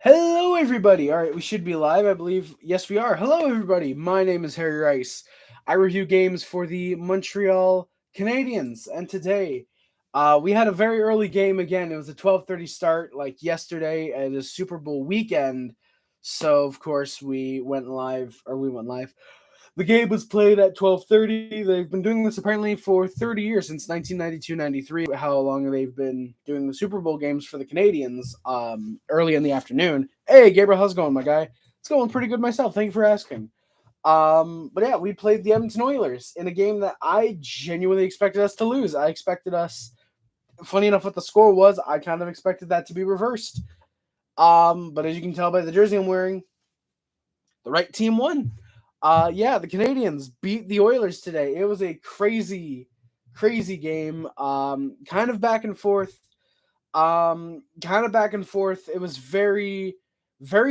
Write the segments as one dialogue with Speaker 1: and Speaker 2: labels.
Speaker 1: Hello, everybody. All right, we should be live, I believe. Yes, we are. Hello, everybody. My name is Harry Rice. I review games for the Montreal Canadiens, and today we had a very early game again. It was a 12:30 start, like yesterday, at a Super Bowl weekend. So, of course, we went live. The game was played at 12:30. They've been doing this apparently for 30 years, since 1992-93. How long they've been doing the Super Bowl games for the Canadians early in the afternoon. Hey, Gabriel, how's it going, my guy? It's going pretty good myself. Thank you for asking. But yeah, we played the Edmonton Oilers in a game that I genuinely expected us to lose. I expected us, funny enough, what the score was, I kind of expected that to be reversed. But as you can tell by the jersey I'm wearing, the right team won. Yeah, the Canadians beat the Oilers today. It was a crazy game. Kind of back and forth. It was very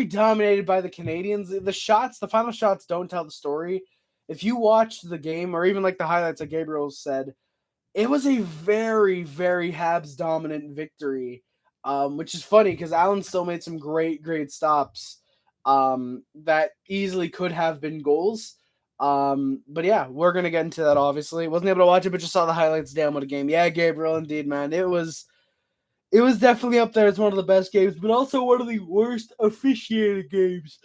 Speaker 1: dominated by the Canadians. The final shots don't tell the story. If you watched the game, or even like the highlights that Gabriel said, it was a very Habs dominant victory. Which is funny because Allen still made some great stops. That easily could have been goals. But yeah, we're gonna get into that. Obviously, wasn't able to watch it, but just saw the highlights. Damn, what a game! Yeah, Gabriel, indeed, man. It was definitely up there as one of the best games, but also one of the worst officiated games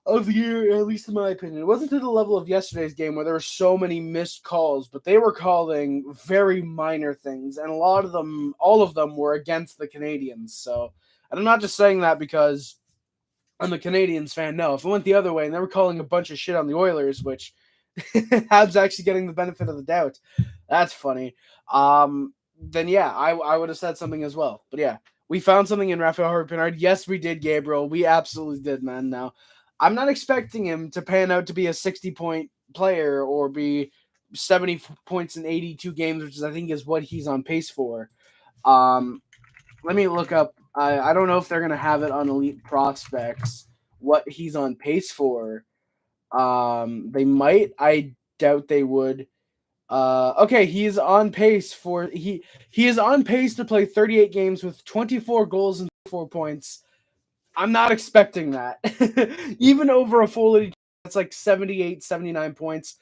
Speaker 1: of the year, at least in my opinion. It wasn't to the level of yesterday's game where there were so many missed calls, but they were calling very minor things, and all of them were against the Canadians. So, and I'm not just saying that because I'm a Canadians fan. No, if it went the other way and they were calling a bunch of shit on the Oilers, which Habs actually getting the benefit of the doubt, that's funny. Then yeah, I would have said something as well. But yeah, we found something in Rafael Harvey-Pinard. Yes, we did, Gabriel. We absolutely did, man. Now, I'm not expecting him to pan out to be a 60-point player or be 70 points in 82 games, which is I think is what he's on pace for. Um, Let me look up. I don't know if they're gonna have it on Elite Prospects what he's on pace for. They might. I doubt they would. Okay, he is on pace to play 38 games with 24 goals and 4 points. I'm not expecting that. Even over a full, that's like 78, 79 points.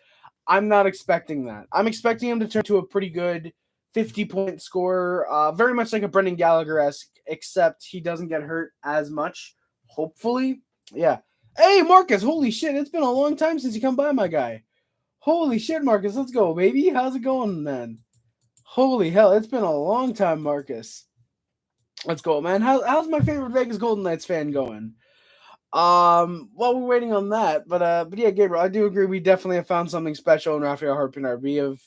Speaker 1: I'm not expecting that. I'm expecting him to turn to a pretty good 50-point scorer, very much like a Brendan Gallagher esque, except he doesn't get hurt as much. Hopefully, yeah. Hey, Marcus! Holy shit! It's been a long time since you come by, my guy. Holy shit, Marcus! Let's go, baby. How's it going, man? Holy hell! It's been a long time, Marcus. Let's go, man. How's my favorite Vegas Golden Knights fan going? While we're waiting on that, but yeah, Gabriel, I do agree. We definitely have found something special in Rafael Harpinard. We have,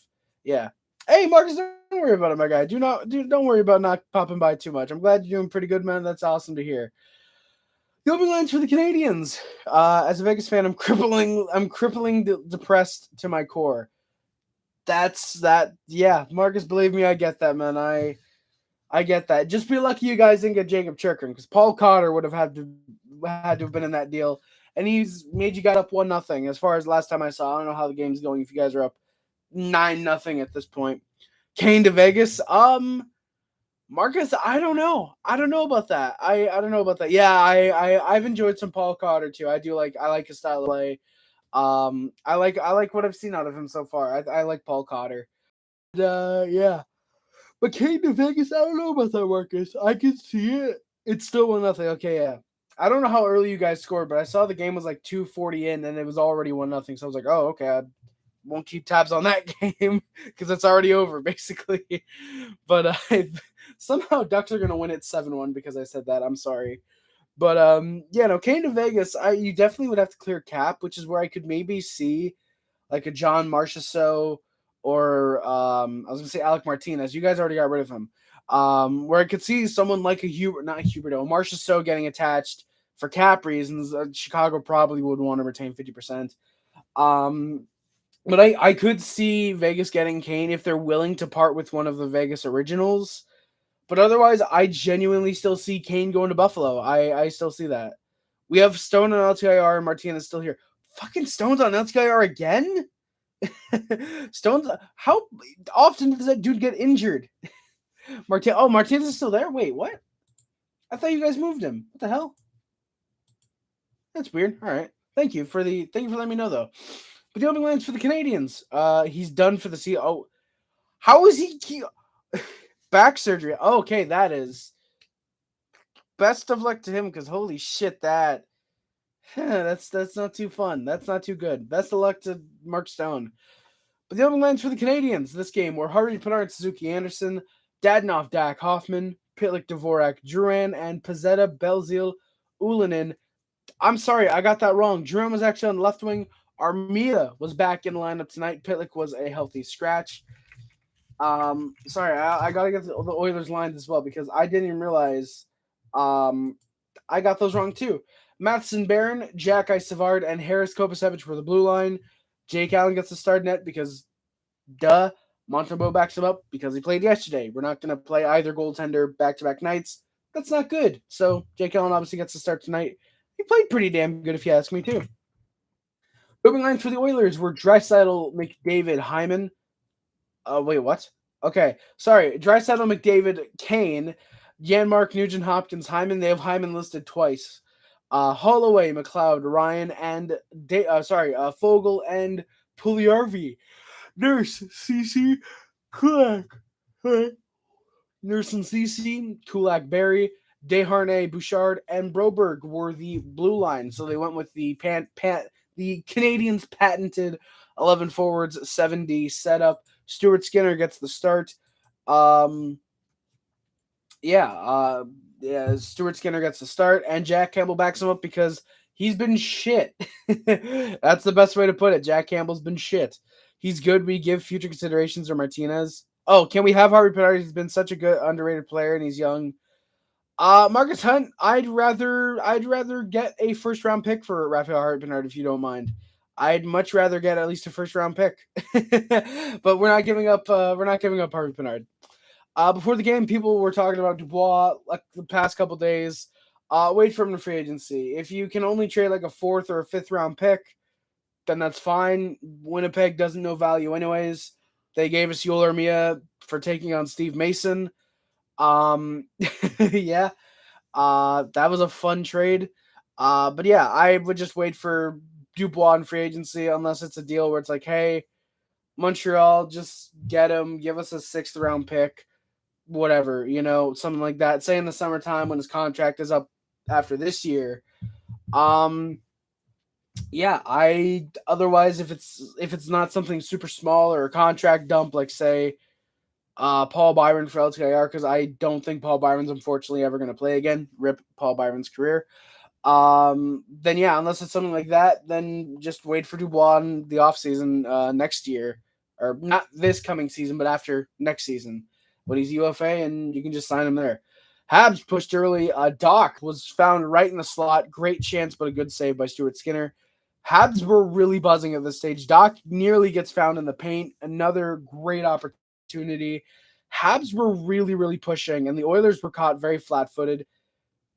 Speaker 1: yeah. Hey, Marcus, don't worry about it, my guy. Don't worry about not popping by too much. I'm glad you're doing pretty good, man. That's awesome to hear. The opening lines for the Canadians. As a Vegas fan, I'm crippling depressed to my core. That's that. Yeah, Marcus, believe me, I get that, man. I get that. Just be lucky you guys didn't get Jacob Chikrin because Paul Cotter would have had to have been in that deal, and he's made you guys up 1-0. As far as last time I saw, I don't know how the game's going. If you guys are up 9-0 at this point, Kane to Vegas. Marcus, I don't know. I don't know about that. I don't know about that. Yeah, I've enjoyed some Paul Cotter too. I like his style of play. I like what I've seen out of him so far. I like Paul Cotter. Yeah. But Kane to Vegas, I don't know about that, Marcus. I can see it. It's still 1-0. Okay, yeah. I don't know how early you guys scored, but I saw the game was like 2:40 in, and it was already 1-0. So I was like, oh, okay. I won't keep tabs on that game because it's already over, basically. But somehow Ducks are gonna win it 7-1 because I said that. I'm sorry. But yeah, no, Kane to Vegas. You definitely would have to clear cap, which is where I could maybe see like a John Marchessault or I was gonna say Alec Martinez. You guys already got rid of him. Where I could see someone like a Marchessault getting attached for cap reasons. Chicago probably would want to retain 50%. Um, but I could see Vegas getting Kane if they're willing to part with one of the Vegas originals. But otherwise, I genuinely still see Kane going to Buffalo. I still see that. We have Stone on LTIR and Martinez still here. Fucking Stone's on LTIR again? Stone's how often does that dude get injured? Martinez is still there? Wait, what? I thought you guys moved him. What the hell? That's weird. All right. Thank you for letting me know though. But the opening lines for the Canadians. He's done for the season. Oh, how is he back surgery? Oh, okay, that is best of luck to him because holy shit, that's not too fun. That's not too good. Best of luck to Mark Stone. But the opening lines for the Canadians this game were Harvey-Pinard, Suzuki Anderson, Dadonov, Dak, Hoffman, Pitlick, Dvorak, Drouin, and Pezzetta, Belzile, Ulinen. I'm sorry, I got that wrong. Drouin was actually on the left wing. Armia was back in the lineup tonight. Pitlick was a healthy scratch. Sorry, I gotta get the Oilers lines as well because I didn't even realize I got those wrong too. Matheson Barron, Jack Savard, and Harris Kopacevich were the blue line. Jake Allen gets the start net because, duh, Montembeault backs him up because he played yesterday. We're not going to play either goaltender back-to-back nights. That's not good. So Jake Allen obviously gets the start tonight. He played pretty damn good if you ask me too. Moving lines for the Oilers were Draisaitl, McDavid, Hyman. Wait, what? Okay, sorry. Draisaitl, McDavid, Kane, Janmark, Nugent Hopkins, Hyman. They have Hyman listed twice. Holloway, McLeod, Ryan, and Fogel and Puliarvi. Nurse, CC, Kulak. Nurse and CC, Kulak, Barry, Desharnais, Bouchard, and Broberg were the blue line. So they went with the the Canadians' patented 11 forwards, 7D setup. Stuart Skinner gets the start. Stuart Skinner gets the start, and Jack Campbell backs him up because he's been shit. That's the best way to put it. Jack Campbell's been shit. He's good. We give future considerations or Martinez. Oh, can we have Harvey-Pinard? He's been such a good underrated player, and he's young. Marcus Hunt. I'd rather get a first round pick for Rafael Harvey-Pinard if you don't mind. I'd much rather get at least a first round pick. But we're not giving up. We're not giving up Harvey-Pinard. Before the game, people were talking about Dubois like the past couple days. Wait for him to free agency. If you can only trade like a 4th or a 5th round pick, then that's fine. Winnipeg doesn't know value anyways. They gave us Yoel Armia for taking on Steve Mason. Yeah. That was a fun trade. But yeah, I would just wait for Dubois in free agency unless it's a deal where it's like, hey, Montreal, just get him, give us a 6th round pick, whatever, something like that. Say in the summertime when his contract is up after this year. Otherwise if it's not something super small or a contract dump, like say Paul Byron for LTIR, because I don't think Paul Byron's unfortunately ever going to play again. Rip Paul Byron's career. Then yeah, unless it's something like that, then just wait for Dubois in the offseason next year. Or not this coming season, but after next season when he's UFA, and you can just sign him there. Habs pushed early. Doc was found right in the slot. Great chance, but a good save by Stuart Skinner. Habs were really buzzing at this stage. Doc nearly gets found in the paint. Another great opportunity. Habs were really, really pushing, and the Oilers were caught very flat-footed.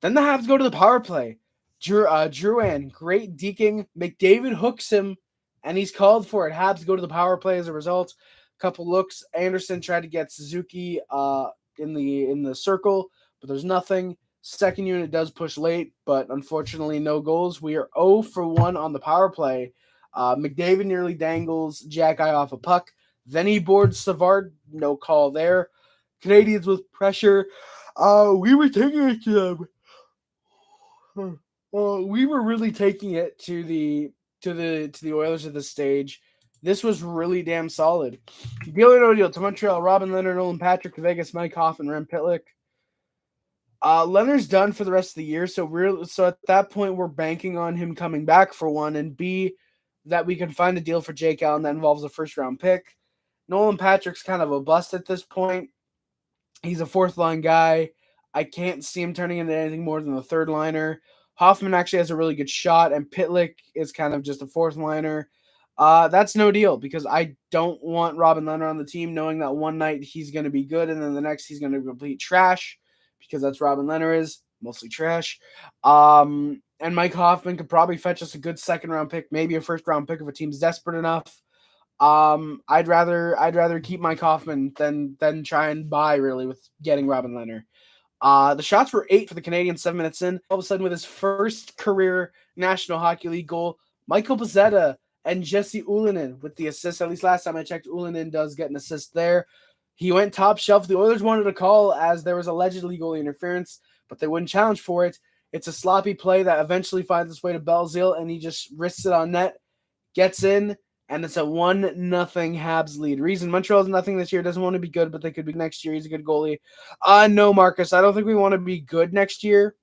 Speaker 1: Then the Habs go to the power play. Drouin, great deking. McDavid hooks him, and he's called for it. Habs go to the power play as a result. Couple looks. Anderson tried to get Suzuki in the circle, but there's nothing. Second unit does push late, but unfortunately no goals. We are 0 for 1 on the power play. McDavid nearly dangles Jack Eye off a puck. Then he boards Savard. No call there. Canadians with pressure. We were taking it to them. We were really taking it to the Oilers at this stage. This was really damn solid. Deal or no deal to Montreal. Robin Leonard, Nolan Patrick to Vegas, Mike Hoffman, Rem Pitlick. Leonard's done for the rest of the year, so at that point we're banking on him coming back for one, and B, that we can find a deal for Jake Allen that involves a first round pick. Nolan Patrick's kind of a bust at this point. He's a 4th line guy. I can't see him turning into anything more than a 3rd liner. Hoffman actually has a really good shot, and Pitlick is kind of just a 4th liner. That's no deal because I don't want Robin Leonard on the team knowing that one night he's going to be good and then the next he's going to be complete trash, because that's Robin Leonard is, mostly trash. And Mike Hoffman could probably fetch us a good 2nd round pick, maybe a 1st round pick if a team's desperate enough. I'd rather keep Mike Hoffman than try and buy really with getting Robin Leonard. The shots were 8 for the Canadiens 7 minutes in. All of a sudden, with his first career National Hockey League goal, Michael Pezzetta and Jesse Ullinen with the assist. At least last time I checked, Ullinen does get an assist there. He went top shelf. The Oilers wanted a call as there was allegedly goalie interference, but they wouldn't challenge for it. It's a sloppy play that eventually finds its way to Belzile, and he just wrists it on net, gets in, and it's a 1-0 Habs lead. Reason Montreal's nothing this year, doesn't want to be good, but they could be next year. He's a good goalie. No, Marcus, I don't think we want to be good next year.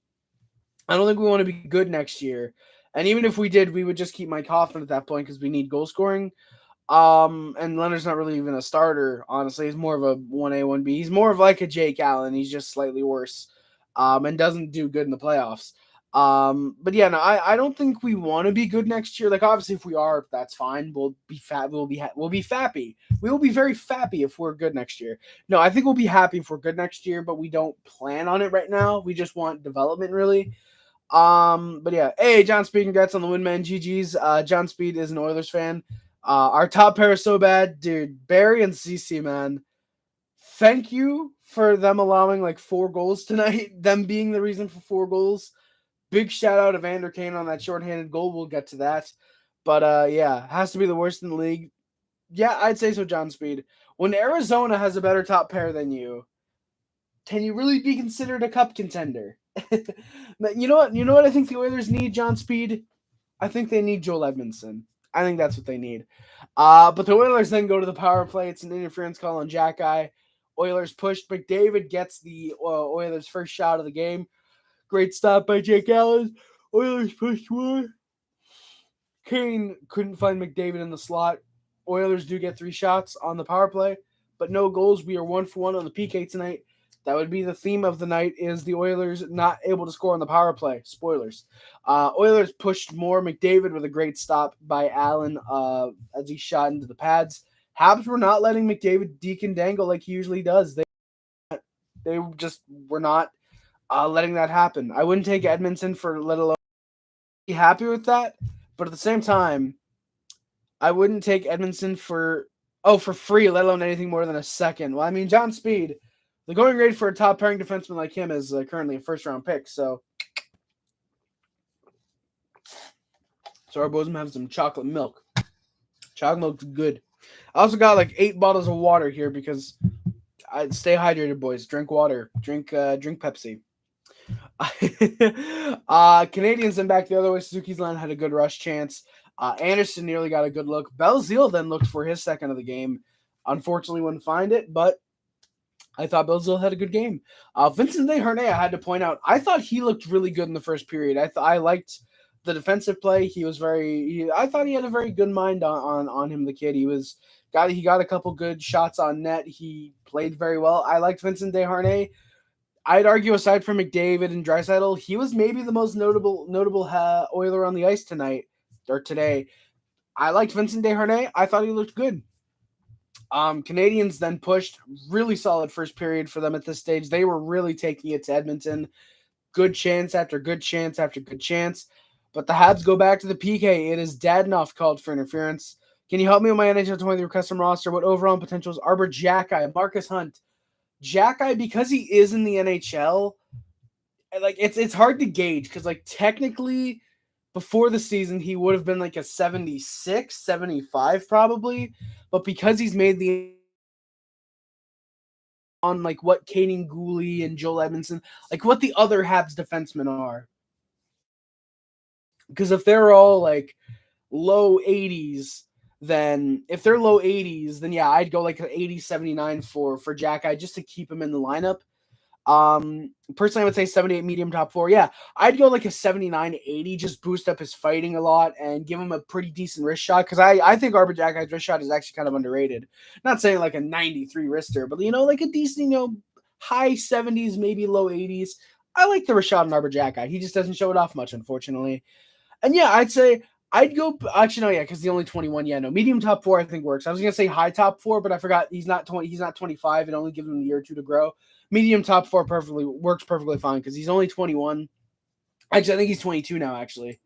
Speaker 1: And even if we did, we would just keep Mike Hoffman at that point because we need goal scoring. And Leonard's not really even a starter, honestly. He's more of a 1A, 1B. He's more of like a Jake Allen. He's just slightly worse. And doesn't do good in the playoffs. But yeah, no, I don't think we want to be good next year. Like, obviously, if we are, that's fine. We'll be fat. We'll be fappy. We will be very fappy if we're good next year. No, I think we'll be happy if we're good next year, but we don't plan on it right now. We just want development, really. But yeah, hey, John Speed, congrats on the win, man. GG's. John Speed is an Oilers fan. Our top pair is so bad, dude. Barry and CC, man. Thank you for them allowing like 4 goals tonight. Them being the reason for 4 goals. Big shout out to Evander Kane on that shorthanded goal. We'll get to that. But yeah, has to be the worst in the league. Yeah, I'd say so, John Speed. When Arizona has a better top pair than you, can you really be considered a cup contender? You know what? You know what I think the Oilers need, John Speed? I think they need Joel Edmondson. I think that's what they need. But the Oilers then go to the power play. It's an interference call on Jack Eye. Oilers pushed. McDavid gets the Oilers' first shot of the game. Great stop by Jake Allen. Oilers pushed more. Kane couldn't find McDavid in the slot. Oilers do get 3 shots on the power play, but no goals. We are 1 for 1 on the PK tonight. That would be the theme of the night, is the Oilers not able to score on the power play. Spoilers. Oilers pushed more. McDavid with a great stop by Allen as he shot into the pads. Habs were not letting McDavid deke and dangle like he usually does. They just were not letting that happen. I wouldn't take Edmonton for let alone be happy with that, but at the same time, I wouldn't take Edmonton for free, let alone anything more than a second. Well, I mean, John Speed, the going rate for a top pairing defenseman like him is currently a first-round pick. So our boys have some chocolate milk. Chocolate milk's good. I also got like 8 bottles of water here because I stay hydrated, boys. Drink water. Drink Pepsi. Canadiens then back the other way. Suzuki's line had a good rush chance. Anderson nearly got a good look. Belzile then looked for his second of the game. Unfortunately, wouldn't find it, but I thought Belzile had a good game. Vincent Desharnais, I had to point out, I thought he looked really good in the first period. I liked the defensive play. I thought he had a very good mind on him. The kid, he got a couple good shots on net. He played very well. I liked Vincent Desharnais. I'd argue, aside from McDavid and Draisaitl, he was maybe the most notable Oiler on the ice today. I liked Vincent Desharnais. I thought he looked good. Canadiens then pushed. Really solid first period for them at this stage. They were really taking it to Edmonton. Good chance after good chance after good chance. But the Habs go back to the PK. It is Dadonov called for interference. Can you help me with my NHL 23 custom roster? What overall potential is Arbor Xhekaj, Marcus Hunt? Xhekaj, because he is in the NHL, like it's hard to gauge because like technically before the season he would have been like a 76, 75 probably, but because he's made the on like what Kane Gooley and Joel Edmondson, like what the other Habs defensemen are. Because if they're all like low 80s, then yeah, I'd go like an 80, 79 for Xhekaj just to keep him in the lineup. Personally, I would say 78 medium top 4. Yeah, I'd go like a 79, 80, just boost up his fighting a lot and give him a pretty decent wrist shot. Because I think Arbor Xhekaj's wrist shot is actually kind of underrated. Not saying like a 93 wrister, but like a decent, high 70s, maybe low 80s. I like the wrist shot on Arbor Xhekaj. He just doesn't show it off much, unfortunately. And yeah, I'd say I'd go actually no, yeah, because the only 21. Yeah, no, medium top 4 I think works. I was gonna say high top 4, but I forgot he's not 20. He's not 25. It only gives him a year or two to grow. Medium top 4 works perfectly fine because he's only 21. Actually, I think he's 22 now. Actually,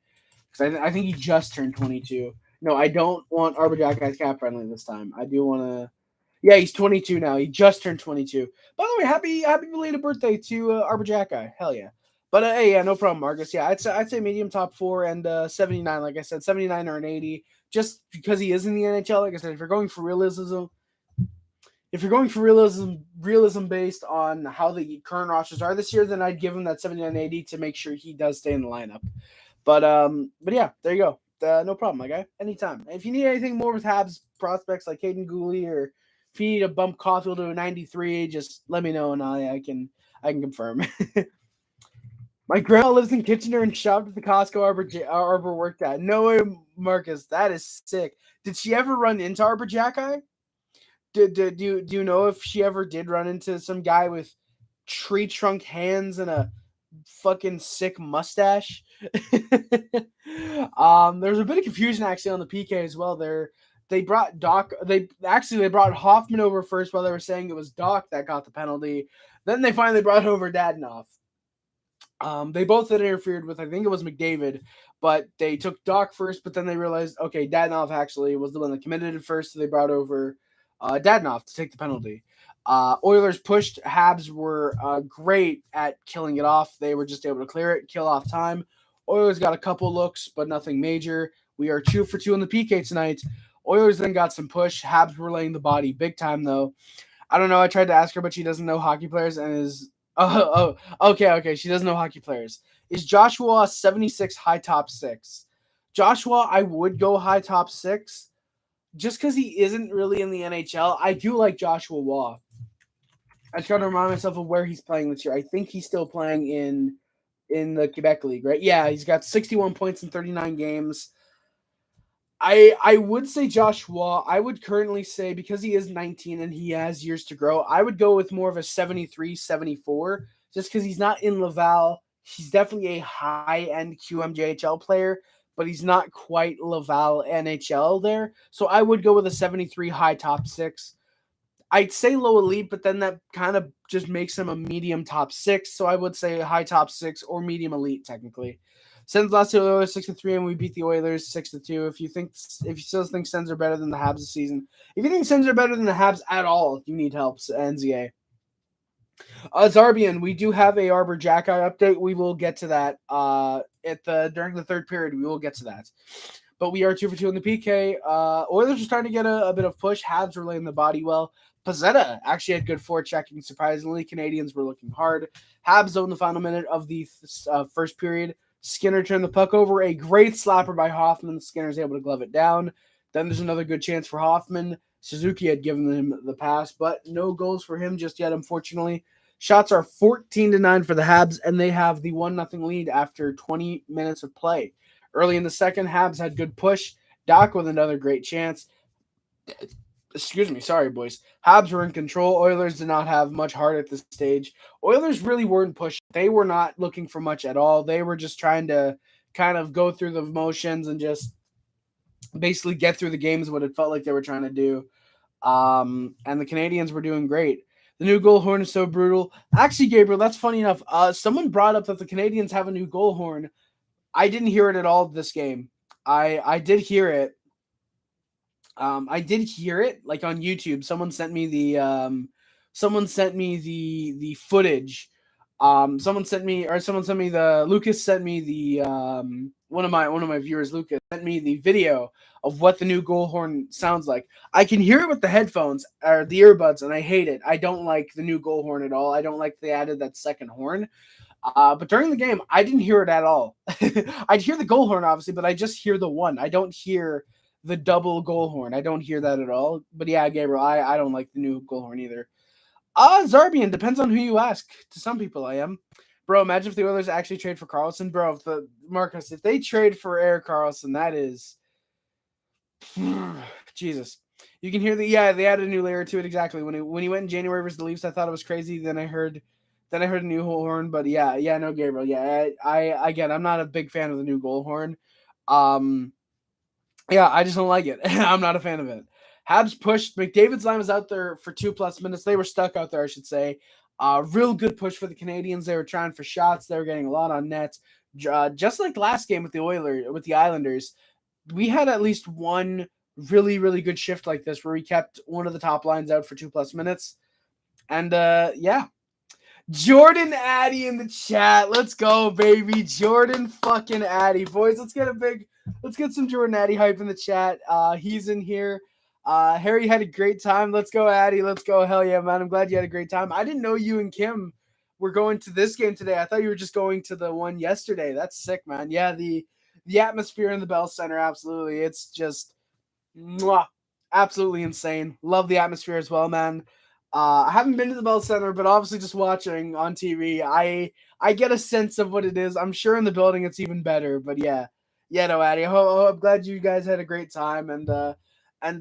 Speaker 1: because I think he just turned 22. No, I don't want Arbor Xhekaj's cap friendly this time. I do want to. Yeah, he's 22 now. He just turned 22. By the way, happy belated birthday to Arbor Jack guy. Hell yeah. But hey, yeah, no problem, Marcus. Yeah, I'd say medium top 4 and 79. Like I said, 79 or an 80, just because he is in the NHL. Like I said, if you're going for realism based on how the current rosters are this year, then I'd give him that 79-80 to make sure he does stay in the lineup. But yeah, there you go. No problem, my guy. Anytime. If you need anything more with Habs prospects like Caden Gooley, or if you need to bump Caulfield to a 93, just let me know and I can confirm. My grandma lives in Kitchener and shopped at the Costco Arbor worked at. No way, Marcus. That is sick. Did she ever run into Arbor Jackeye? Do you know if she ever did run into some guy with tree trunk hands and a fucking sick mustache? There's a bit of confusion actually on the PK as well. They brought they brought Hoffman over first while they were saying it was Doc that got the penalty. Then they finally brought over Dadonov. They both had interfered with, I think it was McDavid, but they took Doc first, but then they realized, okay, Dadonov actually was the one that committed it first, so they brought over Dadonov to take the penalty. Oilers pushed. Habs were great at killing it off. They were just able to clear it, kill off time. Oilers got a couple looks, but nothing major. We are 2 for 2 in the PK tonight. Oilers then got some push. Habs were laying the body big time, though. I don't know. I tried to ask her, but she doesn't know hockey players and is... Okay. She doesn't know hockey players. Is Joshua 76 high top 6? Joshua, I would go high top 6 just because he isn't really in the NHL. I do like Joshua Waugh. I try to remind myself of where he's playing this year. I think he's still playing in the Quebec League, right? Yeah, he's got 61 points in 39 games. I would say Joshua. I would currently say, because he is 19 and he has years to grow, I would go with more of a 73, 74, just because he's not in Laval. He's definitely a high-end QMJHL player, but he's not quite Laval NHL there. So I would go with a 73 high top 6. I'd say low elite, but then that kind of just makes him a medium top 6. So I would say high top 6 or medium elite, technically. Sens lost to the Oilers 6-3, and we beat the Oilers 6-2. If you still think Sens are better than the Habs this season, if you think Sens are better than the Habs at all, you need help, NZA. Zarbian, we do have a Arbor Jackeye update. We will get to that during the third period. We will get to that. But we are 2 for 2 in the PK. Oilers are starting to get a bit of push. Habs were laying the body well. Pizzetta actually had good forechecking, surprisingly. Canadians were looking hard. Habs owned the final minute of the first period. Skinner turned the puck over. A great slapper by Hoffman. Skinner's able to glove it down. Then there's another good chance for Hoffman. Suzuki had given him the pass, but no goals for him just yet, unfortunately. Shots are 14-9 for the Habs, and they have the 1-0 lead after 20 minutes of play. Early in the second, Habs had good push. Doc with another great chance. Excuse me. Sorry, boys. Habs were in control. Oilers did not have much heart at this stage. Oilers really weren't pushing. They were not looking for much at all. They were just trying to kind of go through the motions and just basically get through the games, what it felt like they were trying to do. And the Canadians were doing great. The new goal horn is so brutal. Actually, Gabriel, that's funny enough. Someone brought up that the Canadians have a new goal horn. I didn't hear it at all this game. I did hear it. I did hear it like on YouTube. Someone sent me the footage. Lucas sent me the one of my viewers, Lucas, sent me the video of what the new goal horn sounds like. I can hear it with the headphones or the earbuds, and I hate it. I don't like the new goal horn at all. I don't like they added that second horn. But during the game, I didn't hear it at all. I'd hear the goal horn, obviously, but I just hear the one. I don't hear the double goal horn. I don't hear that at all. But yeah, Gabriel, I don't like the new goal horn either. Zarbian, depends on who you ask. To some people, I am. Bro, imagine if the Oilers actually trade for Karlsson. Bro, if they trade for Erik Karlsson, that is... Jesus. You can hear they added a new layer to it, exactly. When he went in January versus the Leafs, I thought it was crazy. Then I heard a new goal horn, but no, Gabriel. Yeah, I get it. I'm not a big fan of the new goal horn. I just don't like it. I'm not a fan of it. Habs pushed. McDavid's line was out there for 2+ minutes. They were stuck out there, I should say. Real good push for the Canadians. They were trying for shots. They were getting a lot on net. Just like last game with the Islanders, we had at least one really, really good shift like this where we kept one of the top lines out for 2+ minutes. And yeah. Jordan Addy in the chat. Let's go, baby. Jordan fucking Addy. Boys, let's get some Jordan Addy hype in the chat. He's in here. Harry had a great time. Let's go, Addy. Let's go. Hell yeah, man. I'm glad you had a great time. I didn't know you and Kim were going to this game today. I thought you were just going to the one yesterday. That's sick, man. Yeah, the atmosphere in the Bell Center, absolutely. It's just mwah, absolutely insane. Love the atmosphere as well, man. I haven't been to the Bell Center, but obviously just watching on TV, I get a sense of what it is. I'm sure in the building it's even better, but yeah, no, Addy. I'm glad you guys had a great time, and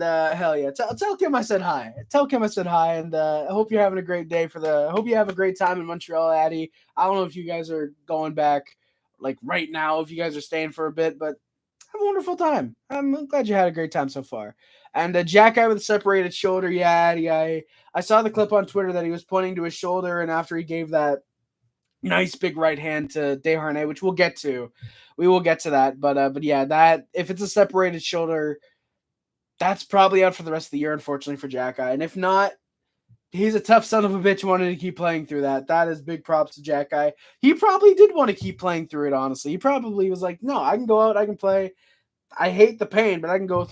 Speaker 1: hell yeah, tell Kim I said hi. Tell Kim I said hi, and I hope you're having a great day I hope you have a great time in Montreal, Addy. I don't know if you guys are going back like right now, if you guys are staying for a bit, but have a wonderful time. I'm glad you had a great time so far. And Jack guy with a separated shoulder, yeah, I saw the clip on Twitter that he was pointing to his shoulder, and after he gave that nice big right hand to Desharnais, which we'll get to, we will get to that. But yeah, that if it's a separated shoulder, that's probably out for the rest of the year, unfortunately for Jack guy. And if not, he's a tough son of a bitch wanting to keep playing through that. That is big props to Jack guy. He probably did want to keep playing through it, honestly. He probably was like, no, I can go out, I can play. I hate the pain, but I can go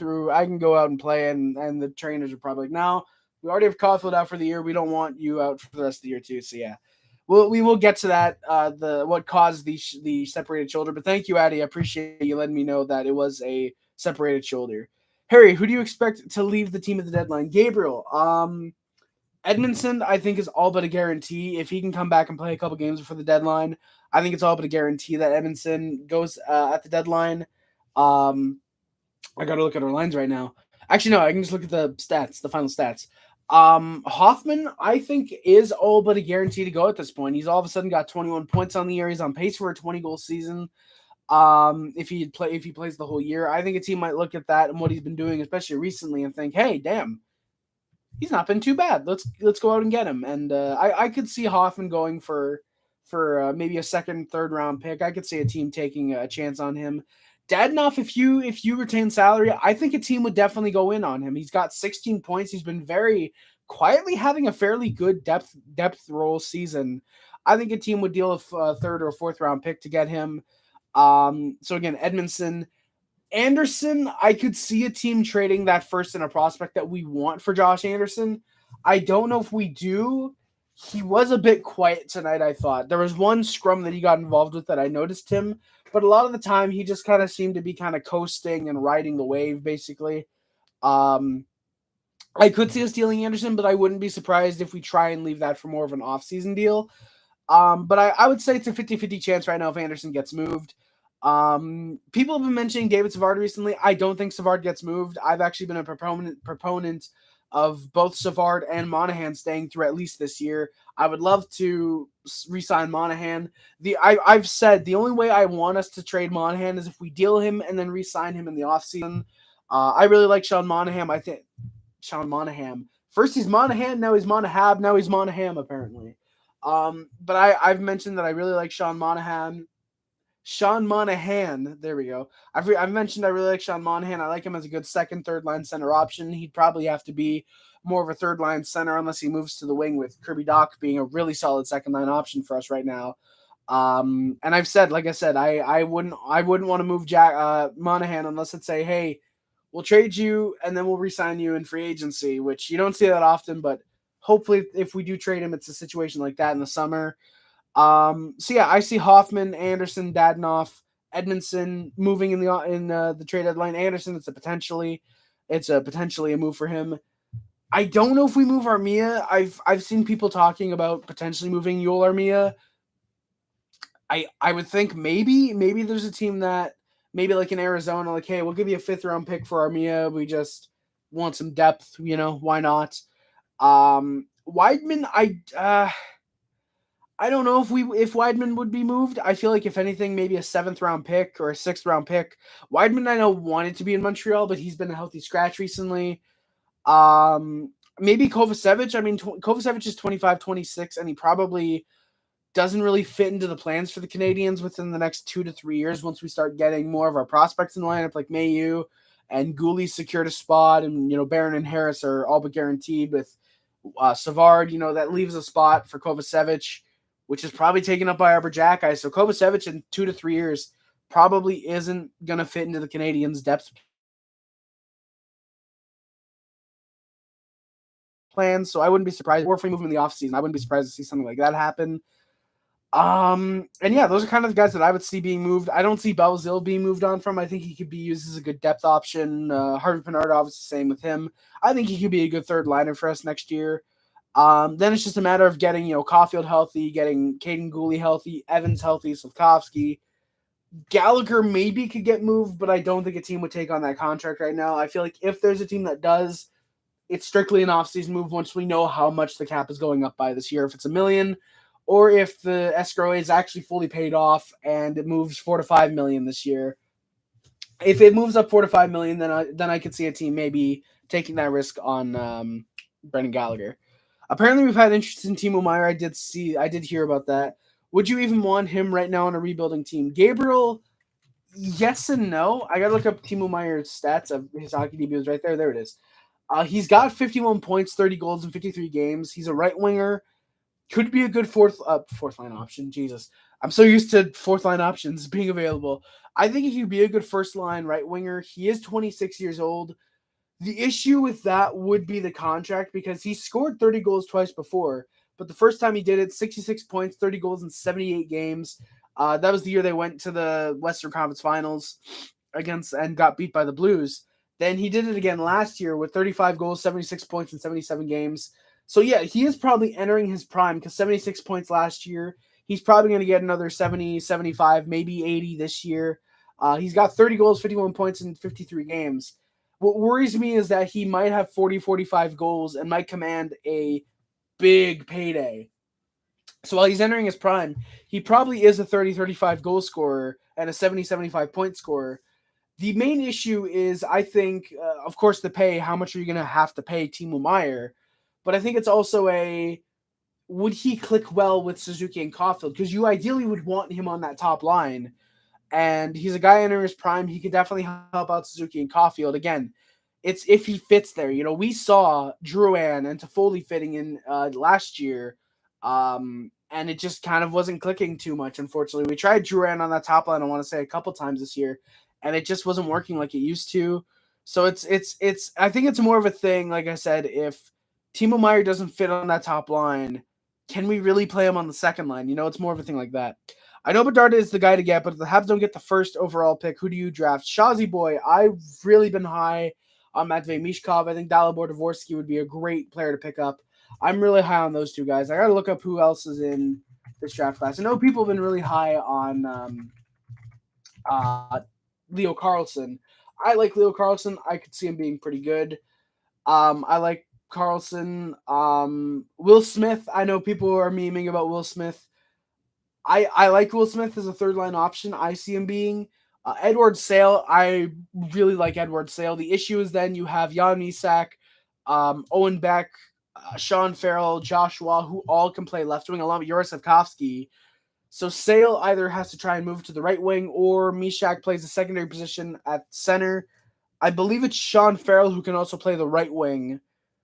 Speaker 1: out and play, and the trainers are probably like, no, we already have Caulfield out for the year. We don't want you out for the rest of the year too. So yeah, we will get to that, what caused the separated shoulder. But thank you, Addy. I appreciate you letting me know that it was a separated shoulder. Harry, who do you expect to leave the team at the deadline? Gabriel. Edmondson, I think, is all but a guarantee. If he can come back and play a couple games before the deadline, I think it's all but a guarantee that Edmondson goes at the deadline. I got to look at our lines right now. Actually, no, I can just look at the stats, the final stats. Hoffman, I think, is all but a guarantee to go at this point. He's all of a sudden got 21 points on the year. He's on pace for a 20-goal season. If he plays the whole year, I think a team might look at that and what he's been doing, especially recently, and think, hey, damn, he's not been too bad. Let's go out and get him. And I could see Hoffman going for maybe a second, third round pick. I could see a team taking a chance on him. Dadonov, if you retain salary, I think a team would definitely go in on him. He's got 16 points. He's been very quietly having a fairly good depth role season. I think a team would deal a third or fourth round pick to get him. So again, Edmondson. Anderson, I could see a team trading that first and a prospect that we want for Josh Anderson. I don't know if we do. He was a bit quiet tonight, I thought. There was one scrum that he got involved with that I noticed him, but a lot of the time he just kind of seemed to be kind of coasting and riding the wave, basically. I could see us dealing Anderson, but I wouldn't be surprised if we try and leave that for more of an off-season deal. But I would say it's a 50-50 chance right now if Anderson gets moved. People have been mentioning David Savard recently. I don't think Savard gets moved. I've actually been a proponent of both Savard and Monahan staying through at least this year. I would love to re-sign Monahan. I've said the only way I want us to trade Monahan is if we deal him and then re-sign him in the offseason. I really like Sean Monahan. I think Sean Monahan. First he's Monahan, now he's Monahab, now he's Monahan apparently. But I've mentioned that I really like Sean Monahan. Sean Monahan, there we go. I've mentioned I really like Sean Monahan. I like him as a good second, third line center option. He'd probably have to be more of a third line center unless he moves to the wing, with Kirby Dach being a really solid second line option for us right now. And I've said, like I said, I wouldn't want to move Monahan unless it's say, hey, we'll trade you and then we'll re-sign you in free agency, which you don't see that often, but hopefully if we do trade him, it's a situation like that in the summer. So yeah, I see Hoffman, Anderson, Dadonov, Edmondson moving in the trade deadline. Anderson, it's a potentially a move for him. I don't know if we move Armia. I've seen people talking about potentially moving Yoel Armia. I would think maybe there's a team that maybe like in Arizona, like, hey, we'll give you a 5th round pick for Armia. We just want some depth, why not? Weidman, I don't know if Weidman would be moved. I feel like if anything, maybe a 7th round pick or a 6th round pick. Weidman, I know, wanted to be in Montreal, but he's been a healthy scratch recently. Maybe Kovacevic. I mean, Kovacevic is 25, 26, and he probably doesn't really fit into the plans for the Canadiens within the next 2 to 3 years once we start getting more of our prospects in the lineup, like Mayu and Gooley secured a spot, and Barron and Harris are all but guaranteed with Savard. That leaves a spot for Kovacevic, which is probably taken up by Arbor Jacki. So Kovacevic in 2 to 3 years probably isn't going to fit into the Canadiens' depth plans. So I wouldn't be surprised. Or if we move him in the offseason, I wouldn't be surprised to see something like that happen. And yeah, those are kind of the guys that I would see being moved. I don't see Belzile being moved on from. I think he could be used as a good depth option. Harvey-Pinard, obviously, same with him. I think he could be a good third liner for us next year. Then it's just a matter of getting, Caulfield healthy, getting Caden Gooley healthy, Evans healthy, Slavkovsky. Gallagher maybe could get moved, but I don't think a team would take on that contract right now. I feel like if there's a team that does, it's strictly an offseason move once we know how much the cap is going up by this year. If it's $1 million, or if the escrow is actually fully paid off and it moves $4 to $5 million this year. If it moves up $4 to $5 million, then I could see a team maybe taking that risk on Brendan Gallagher. Apparently, we've had interest in Timo Meier. I did hear about that. Would you even want him right now on a rebuilding team? Gabriel, yes and no. I gotta look up Timo Meier's stats of his hockey debuts right there. There it is. He's got 51 points, 30 goals in 53 games. He's a right winger. Could be a good fourth line option. Jesus, I'm so used to fourth line options being available. I think he could be a good first line right winger. He is 26 years old. The issue with that would be the contract because he scored 30 goals twice before, but the first time he did it, 66 points, 30 goals in 78 games. That was the year they went to the Western Conference Finals and got beat by the Blues. Then he did it again last year with 35 goals, 76 points in 77 games. So yeah, he is probably entering his prime because 76 points last year. He's probably going to get another 70, 75, maybe 80 this year. He's got 30 goals, 51 points in 53 games. What worries me is that he might have 40, 45 goals and might command a big payday. So while he's entering his prime, he probably is a 30, 35 goal scorer and a 70, 75 point scorer. The main issue is, I think, of course, the pay. How much are you going to have to pay Timo Meier? But I think it's also would he click well with Suzuki and Caulfield? Because you ideally would want him on that top line. And he's a guy entering his prime. He could definitely help out Suzuki and Caulfield. Again, it's if he fits there. We saw Drouin and Toffoli fitting in last year, and it just kind of wasn't clicking too much, unfortunately. We tried Drouin on that top line, I want to say, a couple times this year, and it just wasn't working like it used to. So it's I think it's more of a thing, like I said, if Timo Meier doesn't fit on that top line, can we really play him on the second line? It's more of a thing like that. I know Bedard is the guy to get, but if the Habs don't get the first overall pick, who do you draft? Shazzy boy, I've really been high on Matvei Mishkov. I think Dalibor Dvorsky would be a great player to pick up. I'm really high on those two guys. I got to look up who else is in this draft class. I know people have been really high on Leo Carlson. I like Leo Carlson. I could see him being pretty good. I like Carlson. Will Smith. I know people are memeing about Will Smith. I like Will Smith as a third line option. I see him being Edward Sale. I really like Edward Sale. The issue is then you have Jan Isak, Owen Beck, Sean Farrell, Joshua, who all can play left wing, along with Joris Savkovsky. So Sale either has to try and move to the right wing, or Mishak plays the secondary position at center. I believe it's Sean Farrell who can also play the right wing.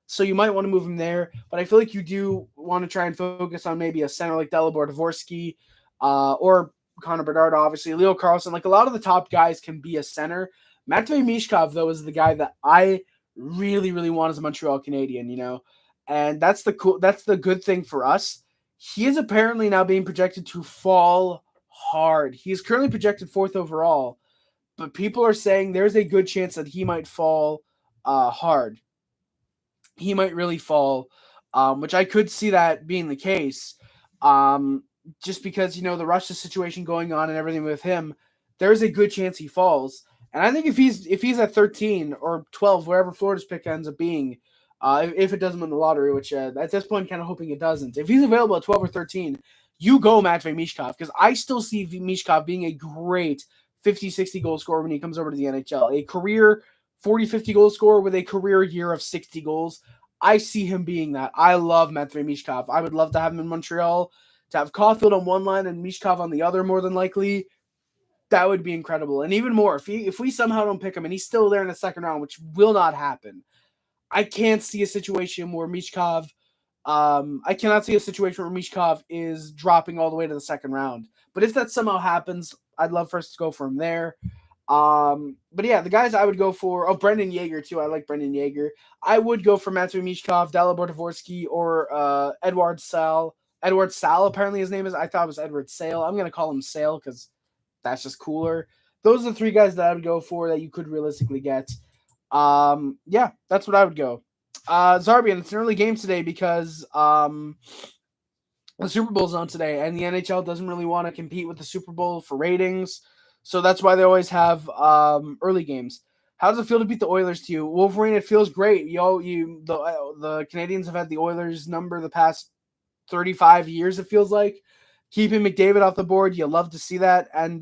Speaker 1: So you might want to move him there. But I feel like you do want to try and focus on maybe a center like Dalibor Dvorsky or Connor Bedard, obviously. Leo Carlson. Like, a lot of the top guys can be a center. Matvei Mishkov, though, is the guy that I really, really want as a Montreal Canadien, And that's the good thing for us. He is apparently now being projected to fall hard. He is currently projected 4th overall. But people are saying there's a good chance that he might fall hard. He might really fall, which I could see that being the case. Just because, the Russia situation going on and everything with him, there's a good chance he falls. And I think if he's at 13 or 12, wherever Florida's pick ends up being, if it doesn't win the lottery, which at this point I'm kind of hoping it doesn't. If he's available at 12 or 13, you go Matvei Mishkov, because I still see Mishkov being a great 50, 60 goal scorer when he comes over to the NHL. A career 40, 50 goal scorer with a career year of 60 goals. I see him being that. I love Matvei Mishkov. I would love to have him in Montreal, to have Caulfield on one line and Mishkov on the other, more than likely. That would be incredible. And even more, if we somehow don't pick him and he's still there in the second round, which will not happen, I can't see a situation where Michkov I cannot see a situation where Mishkov is dropping all the way to the second round. But if that somehow happens, I'd love for us to go from there. But yeah, the guys I would go for, Brendan Yeager too. I like Brendan Yeager. I would go for Matthew Mishkov, Dalibor Dvorsky, or Edward Sal. Edward Sal, apparently his name is. I thought it was Edward Sale. I'm going to call him Sale because that's just cooler. Those are the three guys that I would go for that you could realistically get. Yeah, that's what I would go. Zarbian, it's an early game today because the Super Bowl's on today, and the NHL doesn't really want to compete with the Super Bowl for ratings, so that's why they always have early games. How does it feel to beat the Oilers to you? Wolverine, it feels great. The Canadiens have had the Oilers number the past 35 years, it feels like. Keeping McDavid off the board, you love to see that, and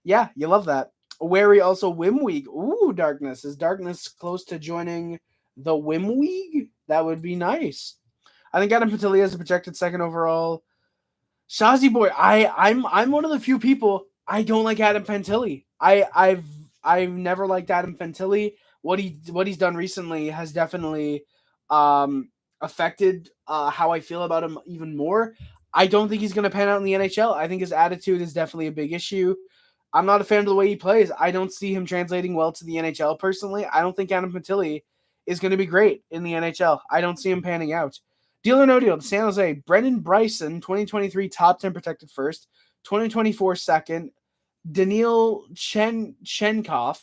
Speaker 1: yeah, you love that. Wary also Wimweek. Ooh, Darkness. Is Darkness close to joining the Wimweek? That would be nice. I think Adam Fantilli is a projected second overall. Shazzy boy, I'm one of the few people I don't like Adam Fantilli. I've never liked Adam Fantilli. What he's done recently has definitely affected how I feel about him even more. I don't think he's going to pan out in the NHL. I think his attitude is definitely a big issue. I'm not a fan of the way he plays. I don't see him translating well to the NHL personally. I don't think Adam Fantilli is going to be great in the NHL. I don't see him panning out. Deal or no deal, San Jose, Brendan Bryson, 2023 top 10 protected first, 2024 second, Daniil Chenkov,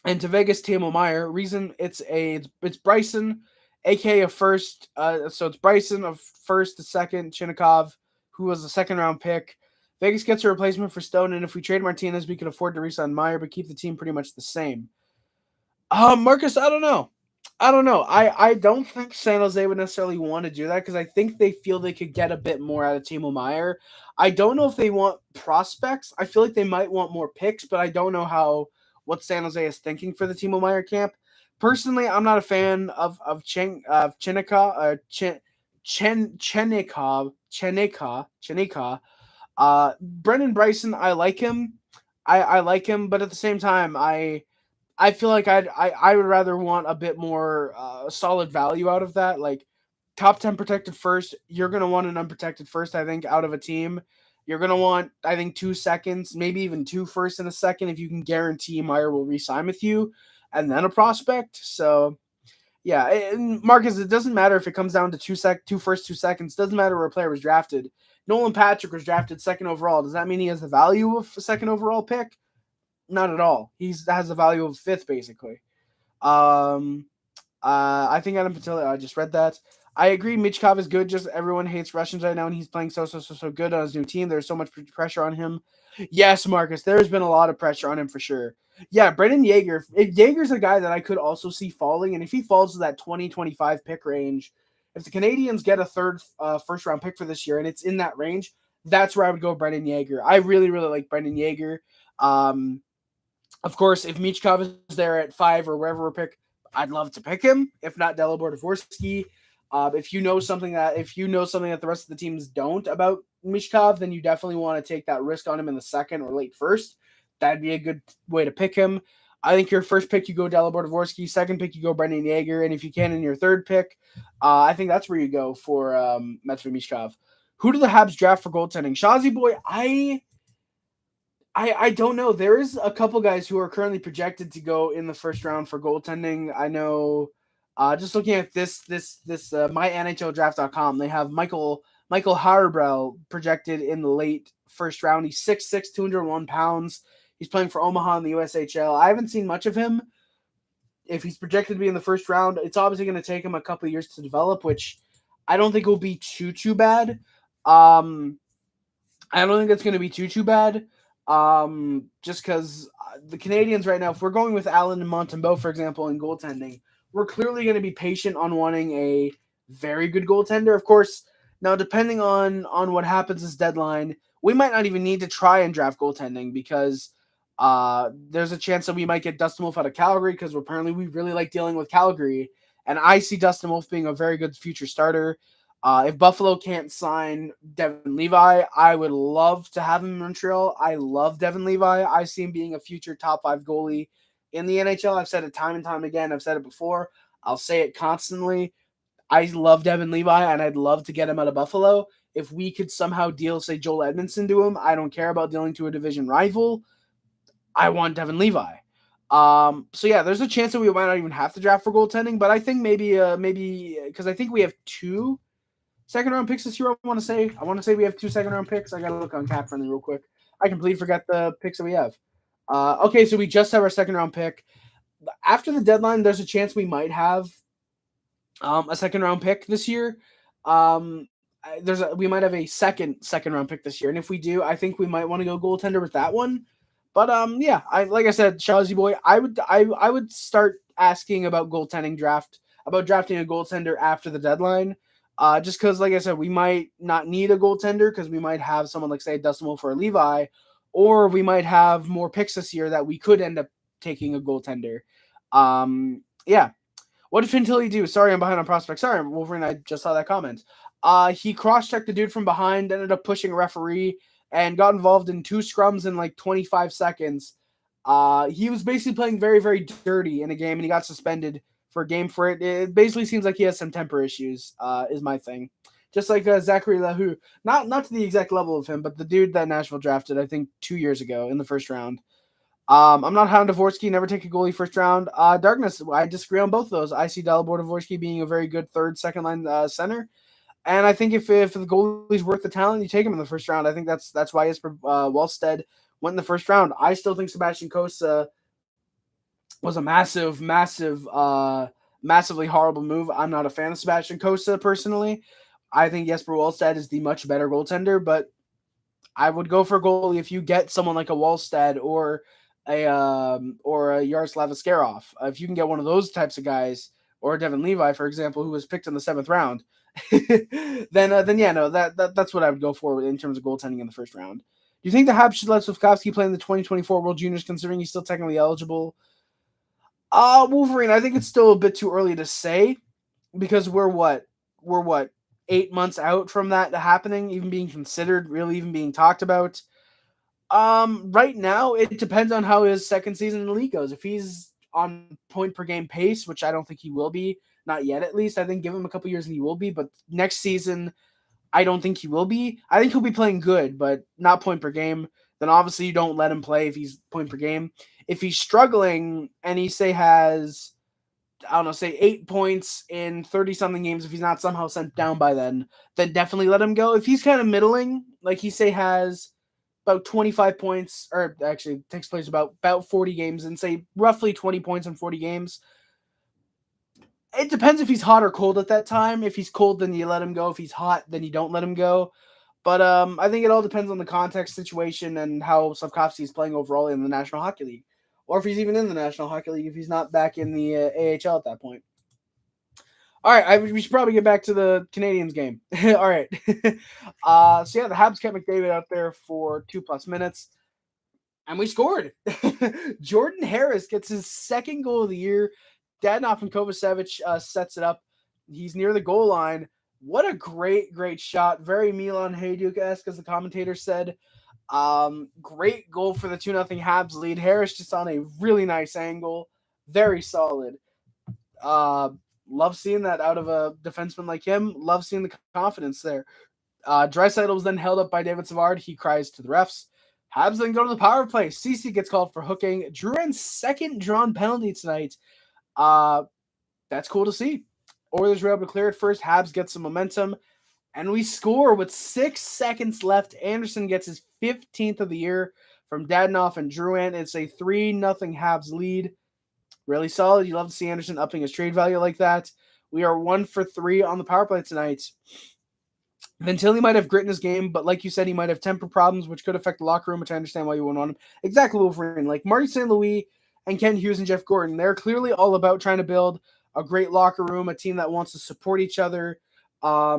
Speaker 1: and to Vegas, Timo Meyer. Reason it's Bryson, aka a first. So it's Bryson of first, the second, Chenkov, who was a second round pick. Vegas gets a replacement for Stone, and if we trade Martinez, we could afford to re-sign Meyer, but keep the team pretty much the same. Marcus, I don't know. I don't think San Jose would necessarily want to do that because I think they feel they could get a bit more out of Timo Meyer. I don't know if they want prospects. I feel like they might want more picks, but I don't know what San Jose is thinking for the Timo Meyer camp. Personally, I'm not a fan of Chenika. Brendan Bryson, I like him. I like him, but at the same time, I feel like I would rather want a bit more solid value out of that. Like top 10 protected first, you're gonna want an unprotected first. I think out of a team, you're gonna want 2 seconds, maybe even 2 firsts and a second if you can guarantee Meyer will re-sign with you, and then a prospect. So. Yeah, and Marcus, it doesn't matter if it comes down to 2 first, 2 seconds. It doesn't matter where a player was drafted. Nolan Patrick was drafted second overall. Does that mean he has the value of a second overall pick? Not at all. He has the value of fifth, basically. I think Adam Patilli, I just read that. I agree. Michkov is good. Just everyone hates Russians right now, and he's playing so good on his new team. There's so much pressure on him. Yes, Marcus, there's been a lot of pressure on him for sure. Yeah, Brendan Yeager. If Yeager's a guy that I could also see falling, and if he falls to that 20-25 pick range, if the Canadiens get a third first round pick for this year and it's in that range, that's where I would go Brendan Yeager. I really, really like Brendan Yeager. Of course, if Michkov is there at 5 or wherever we're pick, I'd love to pick him. If not, Dalibor Dvorsky. If you know something that the rest of the teams don't about Michkov, then you definitely want to take that risk on him in the second or late first. That'd be a good way to pick him. I think your first pick, you go Dalibor Dvorsky. Second pick, you go Brendan Yeager. And if you can in your third pick, I think that's where you go for Matvei Michkov. Who do the Habs draft for goaltending? Shazzy boy, I don't know. There is a couple guys who are currently projected to go in the first round for goaltending. I know, just looking at this mynhldraft.com, they have Michael Harbrell projected in the late first round. He's 6'6", 201 pounds. He's playing for Omaha in the USHL. I haven't seen much of him. If he's projected to be in the first round, it's obviously going to take him a couple of years to develop, which I don't think will be too bad. I don't think it's going to be too bad. Just because the Canadiens right now, if we're going with Allen and Montembeault, for example, in goaltending, we're clearly going to be patient on wanting a very good goaltender. Of course, now depending on what happens this deadline, we might not even need to try and draft goaltending because there's a chance that we might get Dustin Wolf out of Calgary because apparently we really like dealing with Calgary, and I see Dustin Wolf being a very good future starter. If Buffalo can't sign Devin Levi, I would love to have him in Montreal. I love Devin Levi. I see him being a future top 5 goalie in the NHL. I've said it time and time again. I've said it before. I'll say it constantly. I love Devin Levi, and I'd love to get him out of Buffalo. If we could somehow deal, say, Joel Edmondson to him, I don't care about dealing to a division rival. I want Devin Levi. So yeah, there's a chance that we might not even have to draft for goaltending, but I think maybe because I think we have 2 second-round picks this year. I want to say we have 2 second-round picks. I got to look on Cap Friendly real quick. I completely forgot the picks that we have. Okay, so we just have our second-round pick. After the deadline, there's a chance we might have a second-round pick this year. We might have a second-round pick this year, and if we do, I think we might want to go goaltender with that one. But yeah, like I said, Shawzy boy, I would start asking about drafting a goaltender after the deadline. Just because, like I said, we might not need a goaltender because we might have someone like, say, Dustin Wolf or Levi, or we might have more picks this year that we could end up taking a goaltender. Yeah. What did Fantilli do? Sorry, I'm behind on prospects. Sorry, Wolverine, I just saw that comment. He cross-checked the dude from behind, ended up pushing a referee, and got involved in 2 scrums in like 25 seconds. He was basically playing very, very dirty in a game, and he got suspended for a game for it. It basically seems like he has some temper issues, is my thing. Just like Zachary Lahu. Not to the exact level of him, but the dude that Nashville drafted, I think, 2 years ago in the first round. I'm not high on Dvorak. Never take a goalie first round. Darkness, I disagree on both of those. I see Dalibor Dvorak being a very good second line center. And I think if the goalie's worth the talent, you take him in the first round. I think that's why Jesper Wallstedt went in the first round. I still think Sebastian Cossa was a massively horrible move. I'm not a fan of Sebastian Cossa personally. I think Jesper Wallstedt is the much better goaltender, but I would go for a goalie if you get someone like a Wallstedt or a Yaroslav Askarov. If you can get one of those types of guys, or Devin Levi, for example, who was picked in the 7th round, then yeah, no, that's what I would go for in terms of goaltending in the first round. Do you think the Habs should let Slavkovsky play in the 2024 World Juniors, considering he's still technically eligible? Wolverine, I think it's still a bit too early to say, because we're 8 months out from that happening, even being considered, really even being talked about. Right now, it depends on how his second season in the league goes. If he's on point per game pace, which I don't think he will be, not yet at least. I think give him a couple years and he will be, but next season, I don't think he will be. I think he'll be playing good, but not point per game. Then obviously you don't let him play if he's point per game. If he's struggling and he has, I don't know, say 8 points in 30-something games, if he's not somehow sent down by then definitely let him go. If he's kind of middling, like he has about 25 points, or actually takes place about 40 games, and say roughly 20 points in 40 games, it depends if he's hot or cold at that time. If he's cold, then you let him go. If he's hot, then you don't let him go. But I think it all depends on the context, situation, and how Slavkovsky is playing overall in the National Hockey League. Or if he's even in the National Hockey League, if he's not back in the AHL at that point. All right, we should probably get back to the Canadiens game. All right. So yeah, the Habs kept McDavid out there for 2+ minutes, and we scored. Jordan Harris gets his 2nd goal of the year. Dadonov and Kovacevic sets it up. He's near the goal line. What a great shot. Very Milan Hajduk-esque, as the commentator said. Great goal for the 2-0 Habs lead. Harris just on a really nice angle. Very solid. Love seeing that out of a defenseman like him. Love seeing the confidence there. Draisaitl was then held up by David Savard. He cries to the refs. Habs then go to the power play. Ceci gets called for hooking. Drouin's 2nd drawn penalty tonight. That's cool to see. Oilers were able to clear it first. Habs get some momentum. And we score with 6 seconds left. Anderson gets his 15th of the year from Dadonov and Drouin. It's a 3-0 Habs lead. Really solid. You love to see Anderson upping his trade value like that. We are 1 for 3 on the power play tonight. Fantilli might have grit in his game, but like you said, he might have temper problems, which could affect the locker room, which I understand why you wouldn't want him. Exactly, Wolverine. Like Marty St. Louis and Ken Hughes and Jeff Gordon, they're clearly all about trying to build a great locker room, a team that wants to support each other. A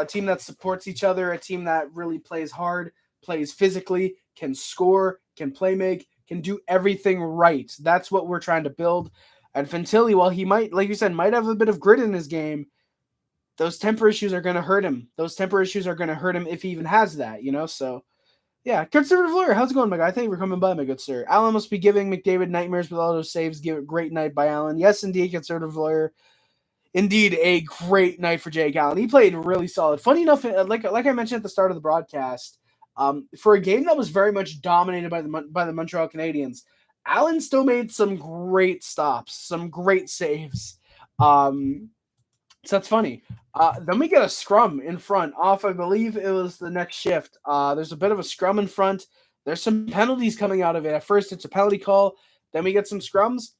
Speaker 1: team that supports each other, a team that really plays hard, plays physically, can score, can play make, can do everything right. That's what we're trying to build. And Fantilli, while he might, like you said, might have a bit of grit in his game, those temper issues are going to hurt him. Those temper issues are going to hurt him if he even has that, So, yeah. Conservative lawyer, how's it going, my guy? Thank you for coming by, my good sir. Alan must be giving McDavid nightmares with all those saves. Give it great night by Alan. Yes, indeed, conservative lawyer. Indeed, a great night for Jake Allen. He played really solid. Funny enough, like I mentioned at the start of the broadcast, for a game that was very much dominated by the Montreal Canadiens, Allen still made some great stops, some great saves. So that's funny. Then we get a scrum in front off, I believe it was the next shift. There's a bit of a scrum in front. There's some penalties coming out of it. At first, it's a penalty call. Then we get some scrums,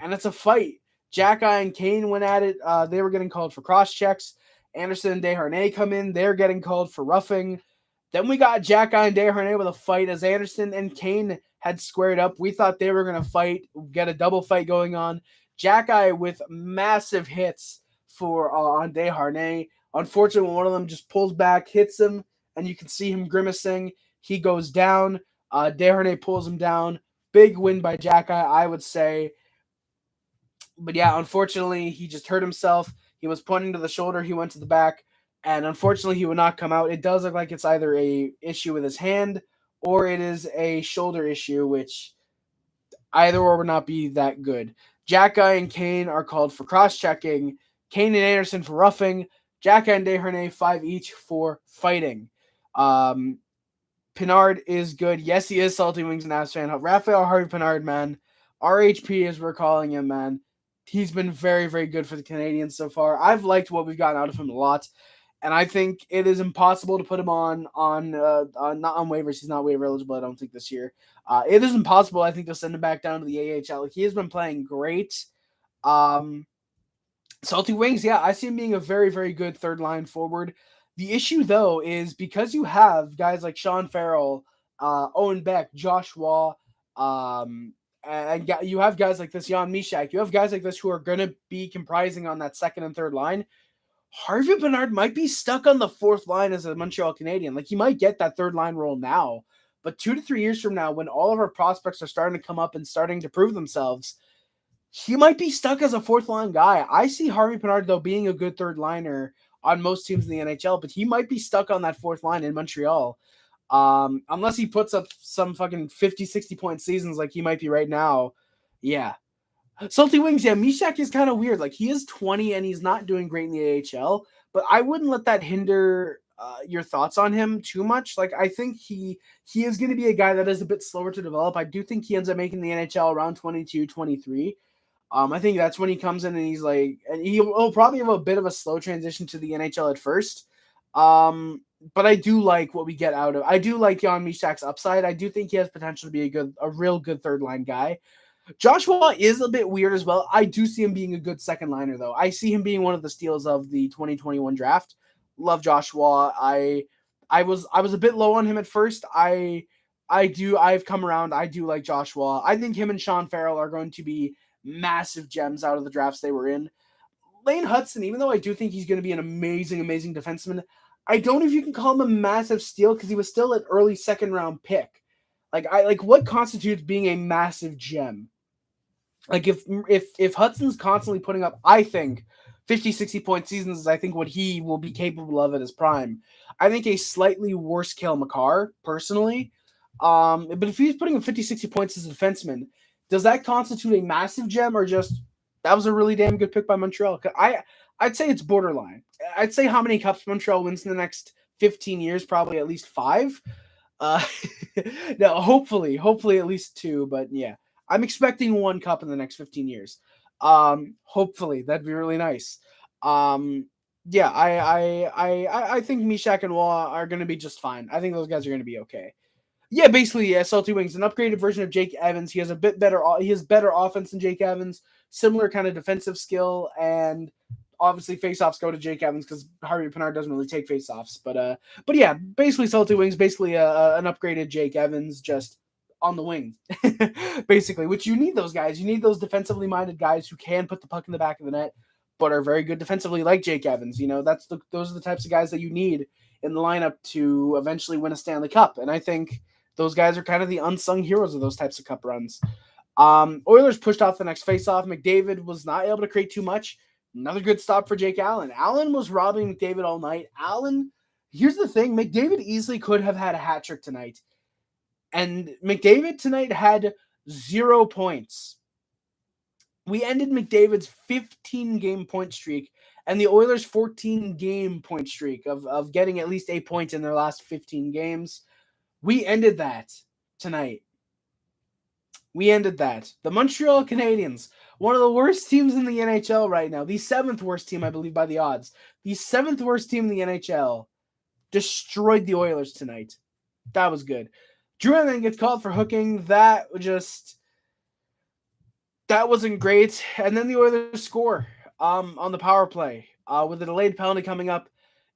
Speaker 1: and it's a fight. Jack and Kane went at it. They were getting called for cross checks. Anderson and Desharnais come in. They're getting called for roughing. Then we got Jack and Desharnais with a fight as Anderson and Kane had squared up. We thought they were going to fight, get a double fight going on. Jack with massive hits for on Desharnais. Unfortunately, one of them just pulls back, hits him, and you can see him grimacing. He goes down. Desharnais pulls him down. Big win by Jack, I would say. But yeah, unfortunately, he just hurt himself. He was pointing to the shoulder. He went to the back. And unfortunately, he would not come out. It does look like it's either a issue with his hand or it is a shoulder issue, which either or would not be that good. Jack and Kane are called for cross-checking. Kane and Anderson for roughing. Jack and Desharnais 5 each for fighting. Pinard is good. Yes, he is Salty Wings and Avs fan. Rafael Harvey-Pinard, man. RHP as we're calling him, man. He's been very, very good for the Canadiens so far. I've liked what we've gotten out of him a lot, and I think it is impossible to put him on not on waivers. He's not waiver eligible, I don't think, this year. It is impossible, I think, to send him back down to the AHL. He has been playing great. Salty Wings, yeah, I see him being a very, very good third line forward. The issue, though, is because you have guys like Sean Farrell, Owen Beck, Josh Waugh, and you have guys like this, Jan Mysak. You have guys like this who are going to be comprising on that second and third line. Harvey-Pinard might be stuck on the fourth line as a Montreal Canadien. Like, he might get that third line role now, but 2 to 3 years from now, when all of our prospects are starting to come up and starting to prove themselves, he might be stuck as a fourth line guy. I see Harvey-Pinard, though, being a good third liner on most teams in the NHL, but he might be stuck on that fourth line in Montreal. Unless he puts up some fucking 50, 60 point seasons like he might be right now. Yeah. Salty Wings, yeah, Mysak is kind of weird. Like, he is 20 and he's not doing great in the AHL, but I wouldn't let that hinder your thoughts on him too much. Like, I think he is going to be a guy that is a bit slower to develop. I do think he ends up making the NHL around 22, 23. I think that's when he comes in and he's like, and he'll probably have a bit of a slow transition to the NHL at first. But I do like what we get out of. I do like Jan Mysak's upside. I do think he has potential to be a real good third line guy. Joshua is a bit weird as well. I do see him being a good second liner, though. I see him being one of the steals of the 2021 draft. Love Joshua. I was a bit low on him at first. I've come around. I do like Joshua. I think him and Sean Farrell are going to be massive gems out of the drafts they were in. Lane Hudson, even though I do think he's going to be an amazing, amazing defenseman, I don't know if you can call him a massive steal because he was still an early second round pick. Like what constitutes being a massive gem? Like if Hudson's constantly putting up, I think 50, 60 point seasons is I think what he will be capable of at his prime. I think a slightly worse Cale Makar, personally. But if he's putting up 50, 60 points as a defenseman, does that constitute a massive gem or just that was a really damn good pick by Montreal? I'd say it's borderline. I'd say how many cups Montreal wins in the next 15 years, probably at least 5. No, hopefully at least 2, but yeah. I'm expecting 1 cup in the next 15 years. Hopefully, that'd be really nice. Yeah, I think Mysak and Waugh are going to be just fine. I think those guys are going to be okay. Yeah, basically, yeah, Salty Wings, an upgraded version of Jake Evans. He has better offense than Jake Evans, similar kind of defensive skill, and obviously faceoffs go to Jake Evans because Harvey-Pinard doesn't really take faceoffs. But yeah, basically Salty Wings, basically an upgraded Jake Evans, just on the wing, basically, which you need those guys. You need those defensively minded guys who can put the puck in the back of the net, but are very good defensively, like Jake Evans. You know, those are the types of guys that you need in the lineup to eventually win a Stanley Cup. And I think those guys are kind of the unsung heroes of those types of cup runs. Oilers pushed off the next faceoff. McDavid was not able to create too much. Another good stop for Jake Allen. Allen was robbing McDavid all night. Allen, here's the thing, McDavid easily could have had a hat trick tonight. And McDavid tonight had 0 points. We ended McDavid's 15-game point streak and the Oilers' 14-game point streak of getting at least a point in their last 15 games. We ended that tonight. We ended that. The Montreal Canadiens, one of the worst teams in the NHL right now, the 7th worst team, I believe, by the odds. The 7th worst team in the NHL destroyed the Oilers tonight. That was good. Drouin then gets called for hooking. That wasn't great. And then the Oilers score on the power play with a delayed penalty coming up.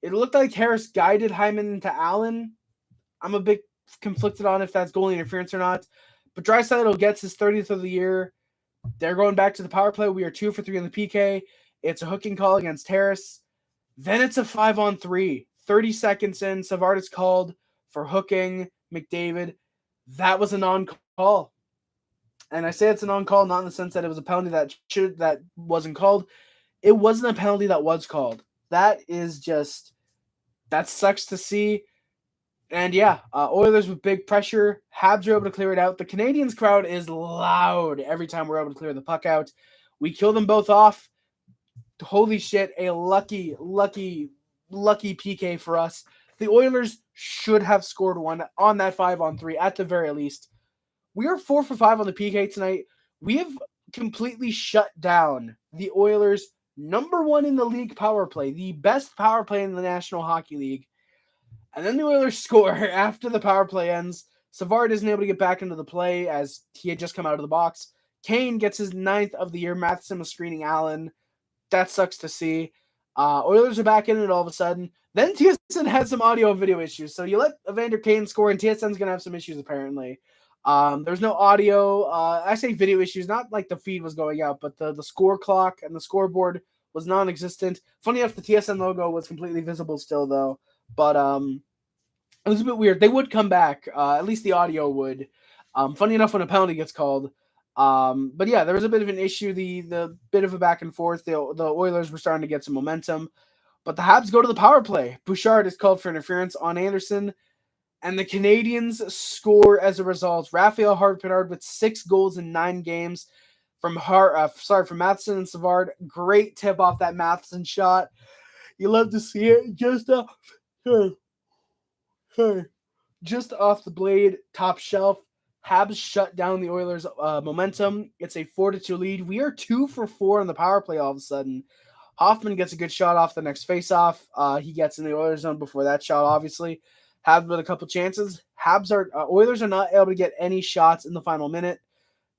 Speaker 1: It looked like Harris guided Hyman into Allen. I'm a bit conflicted on if that's goalie interference or not. But Draisaitl gets his 30th of the year. They're going back to the power play. We are 2 for 3 on the PK. It's a hooking call against Harris. Then it's a 5-on-3. 30 seconds in, Savard is called for hooking McDavid. That was a non-call. And I say it's a non-call not in the sense that it was a penalty that wasn't called. It wasn't a penalty that was called. That sucks to see. And yeah, Oilers with big pressure. Habs are able to clear it out. The Canadiens crowd is loud every time we're able to clear the puck out. We kill them both off. Holy shit, a lucky PK for us. The Oilers should have scored one on that 5-on-3 at the very least. We are 4 for 5 on the PK tonight. We have completely shut down the Oilers' number 1 in the league power play, the best power play in the National Hockey League. And then the Oilers score after the power play ends. Savard isn't able to get back into the play as he had just come out of the box. Kane gets his 9th of the year. Matheson was screening Allen. That sucks to see. Oilers are back in it all of a sudden. Then TSN had some audio and video issues. So you let Evander Kane score, and TSN's going to have some issues apparently. There's no audio. I say video issues, not like the feed was going out, but the score clock and the scoreboard was non-existent. Funny enough, the TSN logo was completely visible still, though. But it was a bit weird. They would come back. At least the audio would. Funny enough, when a penalty gets called. But yeah, there was a bit of an issue. The bit of a back and forth. The Oilers were starting to get some momentum. But the Habs go to the power play. Bouchard is called for interference on Anderson. And the Canadiens score as a result. Rafael Harvey-Pinard with 6 goals in 9 games from Matheson and Savard. Great tip off that Matheson shot. You love to see it. Just off the blade, top shelf. Habs shut down the Oilers' momentum. It's a 4-2 lead. We are 2 for 4 on the power play all of a sudden. Hoffman gets a good shot off the next faceoff. He gets in the Oilers zone before that shot, obviously. Habs with a couple chances. Oilers are not able to get any shots in the final minute.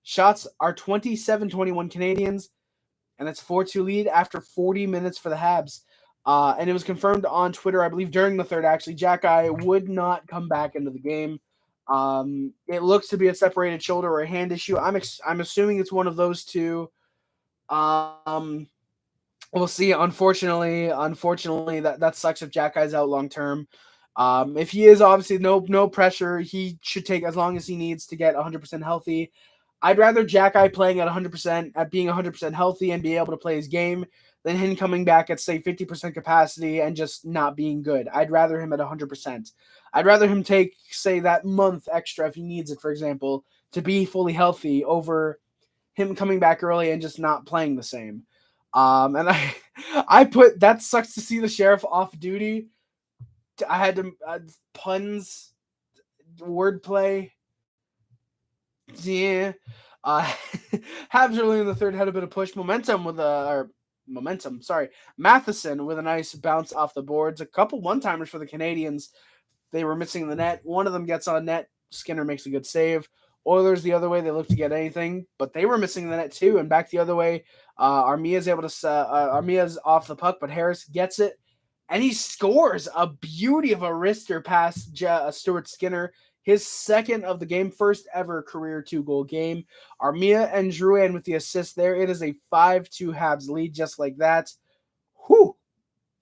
Speaker 1: Shots are 27-21 Canadiens, and it's 4-2 lead after 40 minutes for the Habs. And it was confirmed on Twitter, I believe, during the third, actually, Jack Eye would not come back into the game. It looks to be a separated shoulder or a hand issue. I'm assuming it's one of those two. We'll see. Unfortunately, that sucks if Jack Eye's out long term. If he is, obviously no pressure. He should take as long as he needs to get 100% healthy. I'd rather Jack Eye playing at 100%, at being 100% healthy and be able to play his game than him coming back at, say, 50% capacity and just not being good. I'd rather him at 100%. I'd rather him take, say, that month extra if he needs it, for example, to be fully healthy over him coming back early and just not playing the same. And I put, that sucks to see the Sheriff off duty. I had to, puns, wordplay. Yeah. Habs early in the third had a bit of push. Matheson with a nice bounce off the boards. A couple one-timers for the Canadiens. They were missing the net. One of them gets on net. Skinner makes a good save. Oilers the other way. They look to get anything, but they were missing the net too. And back the other way, Armia's able to. Armia's off the puck, but Harris gets it, and he scores a beauty of a wrister past Stuart Skinner. His second of the game, first ever career 2-goal game. Armia and Drouin with the assist there. It is a 5-2 Habs lead just like that. Whew.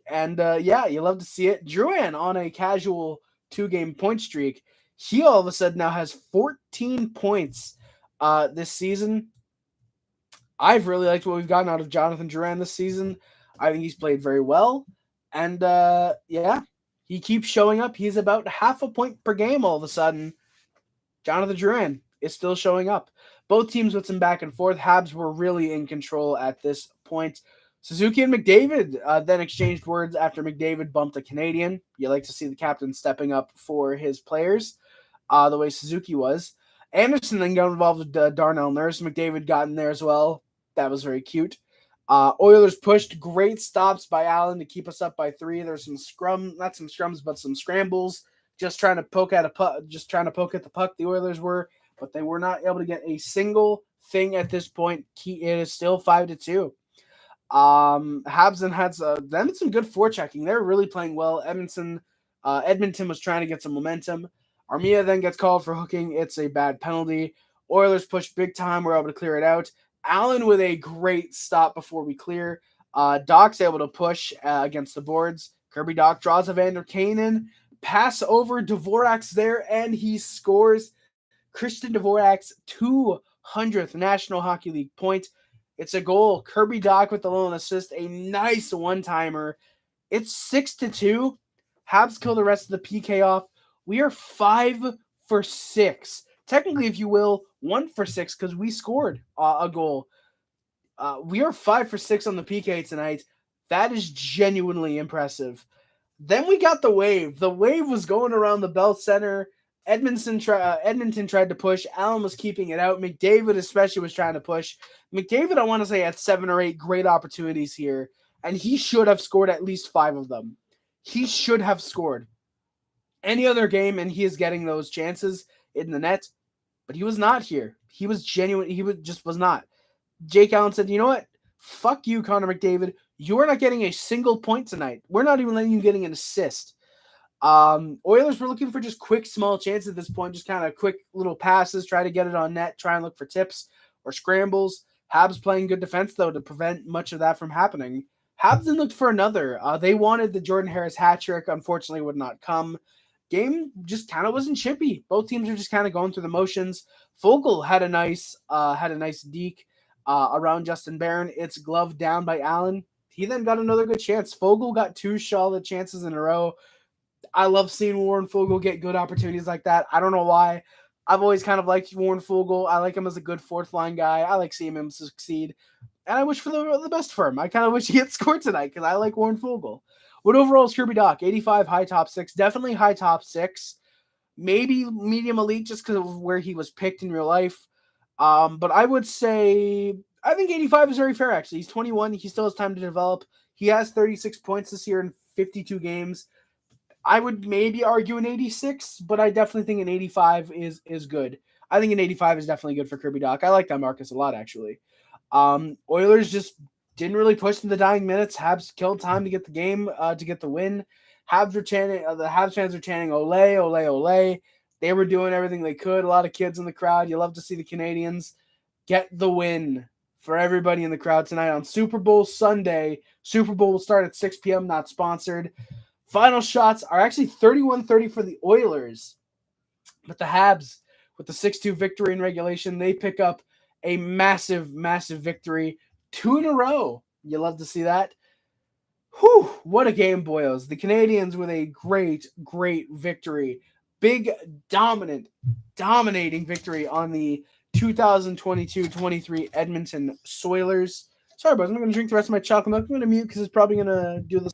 Speaker 1: And yeah, you love to see it. Drouin on a casual 2-game point streak. He all of a sudden now has 14 points this season. I've really liked what we've gotten out of Jonathan Drouin this season. I think he's played very well. And yeah, he keeps showing up. He's about half a point per game all of a sudden. Jonathan Drouin is still showing up. Both teams with some back and forth. Habs were really in control at this point. Suzuki and McDavid then exchanged words after McDavid bumped a Canadian. You like to see the captain stepping up for his players, the way Suzuki was. Anderson then got involved with Darnell Nurse. McDavid got in there as well. That was very cute. Oilers pushed. Great stops by Allen to keep us up by 3. There's some not some scrums, but some scrambles. Just trying to poke at the puck. The Oilers were, but they were not able to get a single thing at this point. It is still 5-2. Habs and had some good forechecking. They're really playing well. Edmonton was trying to get some momentum. Armia then gets called for hooking. It's a bad penalty. Oilers push big time. We're able to clear it out. Allen with a great stop before we clear. Doc's able to push against the boards. Kirby Dach draws Evander, Kane in. Pass over. Dvorak's there, and he scores Christian Dvorak's 200th National Hockey League point. It's a goal. Kirby Dach with the lone assist. A nice one-timer. It's 6-2. Habs kill the rest of the PK off. We are 5 for 6. Technically, if you will, 1 for 6 because we scored a goal. We are 5 for 6 on the PK tonight. That is genuinely impressive. Then we got the wave. The wave was going around the Bell Center. Edmonton tried to push. Allen was keeping it out. McDavid especially was trying to push. McDavid, I want to say, had 7 or 8 great opportunities here, and he should have scored at least 5 of them. He should have scored. Any other game, and he is getting those chances in the net, but he was not here. He was genuine. He was not. Jake Allen said, you know what? Fuck you, Connor McDavid. You're not getting a single point tonight. We're not even letting you getting an assist. Oilers were looking for just quick, small chances at this point, just kind of quick little passes, try to get it on net, try and look for tips or scrambles. Habs playing good defense, though, to prevent much of that from happening. Habs then looked for another. They wanted the Jordan Harris hat trick. Unfortunately, would not come. Game just kind of wasn't chippy. Both teams are just kind of going through the motions. Foegele had a nice deke around Justin Barron. It's gloved down by Allen. He then got another good chance. Foegele got 2 solid chances in a row. I love seeing Warren Foegele get good opportunities like that. I don't know why. I've always kind of liked Warren Foegele. I like him as a good fourth line guy. I like seeing him succeed. And I wish for the best for him. I kind of wish he had scored tonight because I like Warren Foegele. What overall is Kirby Dach? 85, high top 6. Definitely high top 6. Maybe medium elite just because of where he was picked in real life. But I would say, I think 85 is very fair, actually. He's 21. He still has time to develop. He has 36 points this year in 52 games. I would maybe argue an 86, but I definitely think an 85 is good. I think an 85 is definitely good for Kirby Dach. I like that Marcus a lot, actually. Oilers just didn't really push in the dying minutes. Habs killed time to get the game, to get the win. Habs were chanting, the Habs fans were chanting, "Ole, ole, ole." They were doing everything they could. A lot of kids in the crowd. You love to see the Canadiens get the win for everybody in the crowd tonight on Super Bowl Sunday. Super Bowl will start at 6 p.m., not sponsored. Final shots are actually 31-30 for the Oilers. But the Habs, with the 6-2 victory in regulation, they pick up a massive, massive victory. 2 in a row. You love to see that. Whew, what a game, boyos. The Canadiens with a great, great victory. Big, dominating victory on the 2022-23 Edmonton Oilers. Sorry, boys. I'm going to drink the rest of my chocolate milk. I'm going to mute because it's probably going to do this.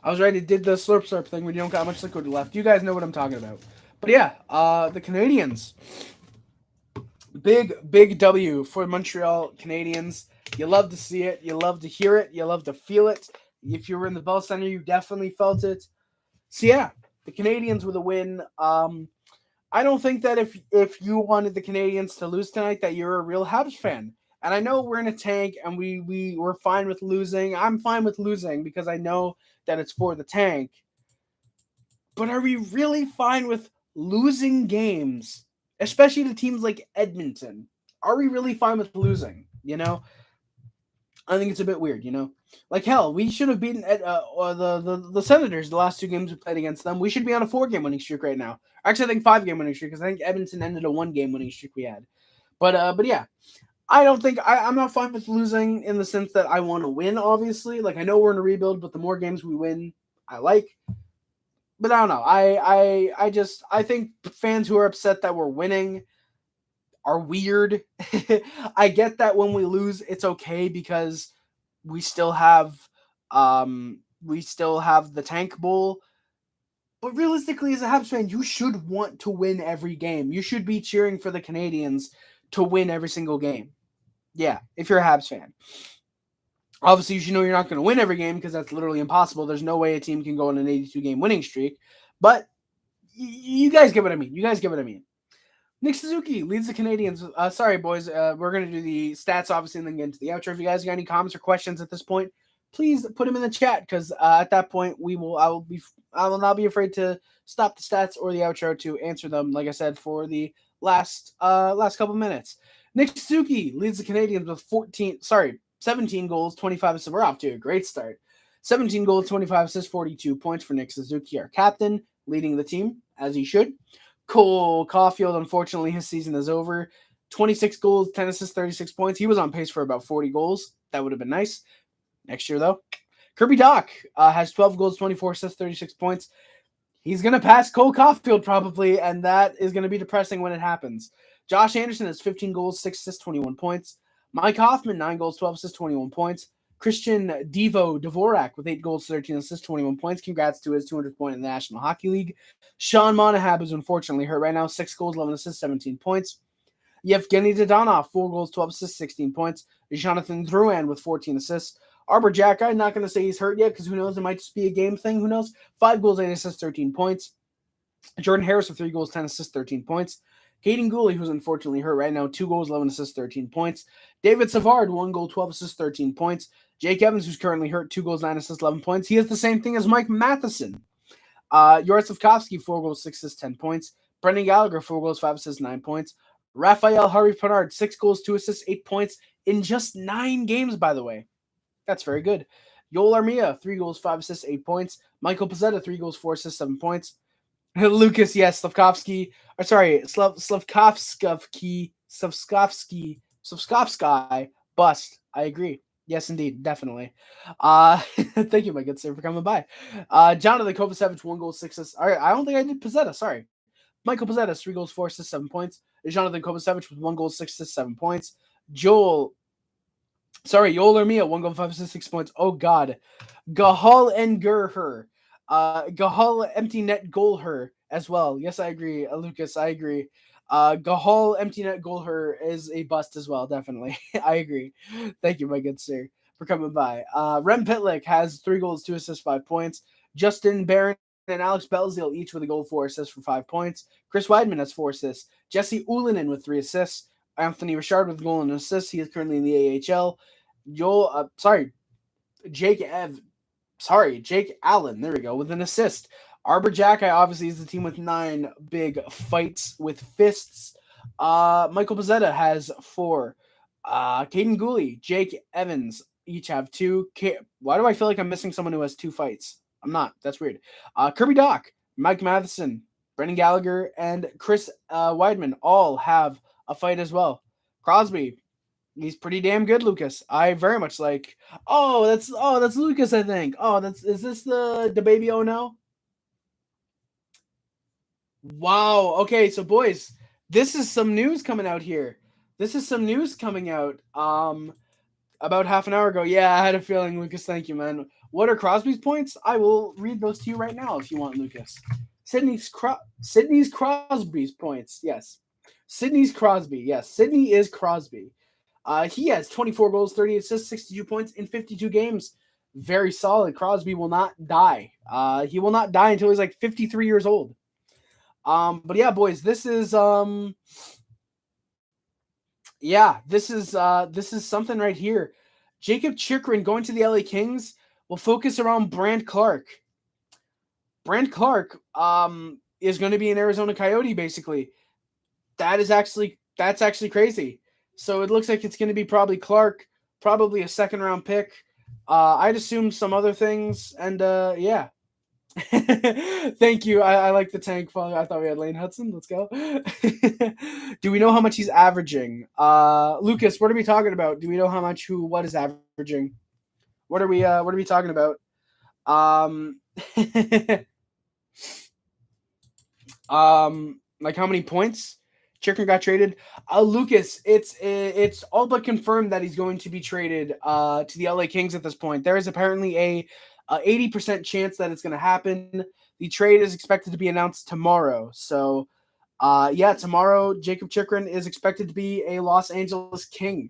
Speaker 1: I was right. It did the slurp thing when you don't got much liquid left. You guys know what I'm talking about. But yeah, the Canadiens. Big W for Montreal Canadiens. You love to see it. You love to hear it. You love to feel it. If you were in the Bell Center, you definitely felt it. So yeah, the Canadiens with a win. I don't think that if you wanted the Canadiens to lose tonight, that you're a real Habs fan. And I know we're in a tank and we're fine with losing. I'm fine with losing because I know that it's for the tank. But are we really fine with losing games, especially to teams like Edmonton? Are we really fine with losing? You know, I think it's a bit weird, Like hell, we should have beaten the Senators the last 2 games we played against them. We should be on a 4-game winning streak right now. Actually, I think 5-game winning streak because I think Edmonton ended a 1-game winning streak we had. But yeah, I don't think I'm not fine with losing in the sense that I want to win. Obviously, like I know we're in a rebuild, but the more games we win, I like. But I don't know. I think fans who are upset that we're winning are weird. I get that when we lose, it's okay because we still have the tank bowl. But realistically, as a Habs fan, you should want to win every game. You should be cheering for the Canadiens to win every single game. Yeah, if you're a Habs fan. Obviously, you should know you're not going to win every game because that's literally impossible. There's no way a team can go on an 82-game winning streak. But you guys get what I mean. Nick Suzuki leads the Canadiens. Sorry, boys. We're going to do the stats, obviously, and then get into the outro. If you guys got any comments or questions at this point, please put them in the chat because at that point, I will not be afraid to stop the stats or the outro to answer them, like I said, for the last couple minutes. Nick Suzuki leads the Canadiens with 17 goals, 25 assists. We're off to a great start. 17 goals, 25 assists, 42 points for Nick Suzuki, our captain, leading the team, as he should. Cole Caulfield, unfortunately, his season is over. 26 goals, 10 assists, 36 points. He was on pace for about 40 goals. That would have been nice. Next year, though. Kirby Dach has 12 goals, 24 assists, 36 points. He's going to pass Cole Caulfield probably, and that is going to be depressing when it happens. Josh Anderson has 15 goals, 6 assists, 21 points. Mike Hoffman, 9 goals, 12 assists, 21 points. Christian Dvorak with 8 goals, 13 assists, 21 points. Congrats to his 200th point in the National Hockey League. Sean Monahan is unfortunately hurt right now. 6 goals, 11 assists, 17 points. Yevgeny Dadonov, 4 goals, 12 assists, 16 points. Jonathan Drouin with 14 assists. Arbor Jack, I'm not going to say he's hurt yet because who knows? It might just be a game thing. Who knows? 5 goals, 8 assists, 13 points. Jordan Harris with 3 goals, 10 assists, 13 points. Caden Gooley, who's unfortunately hurt right now, 2 goals, 11 assists, 13 points. David Savard, 1 goal, 12 assists, 13 points. Jake Evans, who's currently hurt, 2 goals, 9 assists, 11 points. He has the same thing as Mike Matheson. Yaroslav 4 goals, 6 assists, 10 points. Brendan Gallagher, 4 goals, 5 assists, 9 points. Rafael Harvey-Pinard, 6 goals, 2 assists, 8 points in just 9 games, by the way. That's very good. Yoel Armia, 3 goals, 5 assists, 8 points. Michael Pezzetta, 3 goals, 4 assists, 7 points. Lucas, yes, Slavkovsky, bust. I agree. Yes, indeed, definitely. Thank you, my good sir, for coming by. Jonathan Kovacevic, 1 goal, 6 assists. All right, I don't think I did Pezzetta, sorry. Michael Pezzetta, 3 goals, 4 assists, 7 points. Jonathan Kovacevic with 1 goal, 6 assists, 7 points. Yoel Armia, 1 goal, 5 assists, 6 points. Oh, God. Gahal Engurher. Gahal empty net goal as well. Yes, I agree. Lucas, I agree. Gahal empty net goal is a bust as well, definitely. I agree. Thank you, my good sir, for coming by. Rem Pitlick has 3 goals, 2 assists, 5 points. Justin Barron and Alex Belzile each with a goal, 4 assists for 5 points. Chris Weidman has 4 assists. Jesse Ullinen with 3 assists. Anthony Richard with a goal and an assist. He is currently in the AHL. Jake Allen, there we go, with an assist. Arbor Jack, obviously, is the team with 9 big fights with fists. Michael Pezzetta has 4. Caden Gooley, Jake Evans each have 2. Why do I feel like I'm missing someone who has 2 fights? I'm not. That's weird. Kirby Dach, Mike Matheson, Brendan Gallagher, and Chris Weidman all have a fight as well. Crosby, he's pretty damn good, Lucas. I very much like. Oh, that's Lucas, I think. Is this the baby? Oh no. Wow. Okay, so boys, this is some news coming out here. About half an hour ago. Yeah, I had a feeling, Lucas. Thank you, man. What are Crosby's points? I will read those to you right now if you want, Lucas. Sidney's Crosby's points. Yes. Sidney's Crosby. Yes, Sidney is Crosby. He has 24 goals, 30 assists, 62 points in 52 games. Very solid. Crosby will not die. He will not die until he's like 53 years old. But yeah, boys, this is something right here. Jacob Chychrun going to the LA Kings will focus around Brant Clark. Brant Clark is going to be an Arizona Coyote, basically. That's actually crazy. So it looks like it's going to be probably Clark, probably a second round pick. I'd assume some other things, and yeah. Thank you. I like the tank follow. I thought we had Lane Hudson. Let's go. Do we know how much he's averaging? Lucas, what are we talking about? Do we know how much what is averaging? What are we talking about? Like how many points Chicken got traded? Lucas, it's all but confirmed that he's going to be traded to the LA Kings at this point. There is apparently a 80% chance that it's going to happen. The trade is expected to be announced tomorrow. So, yeah, tomorrow Jacob Chychrun is expected to be a Los Angeles King.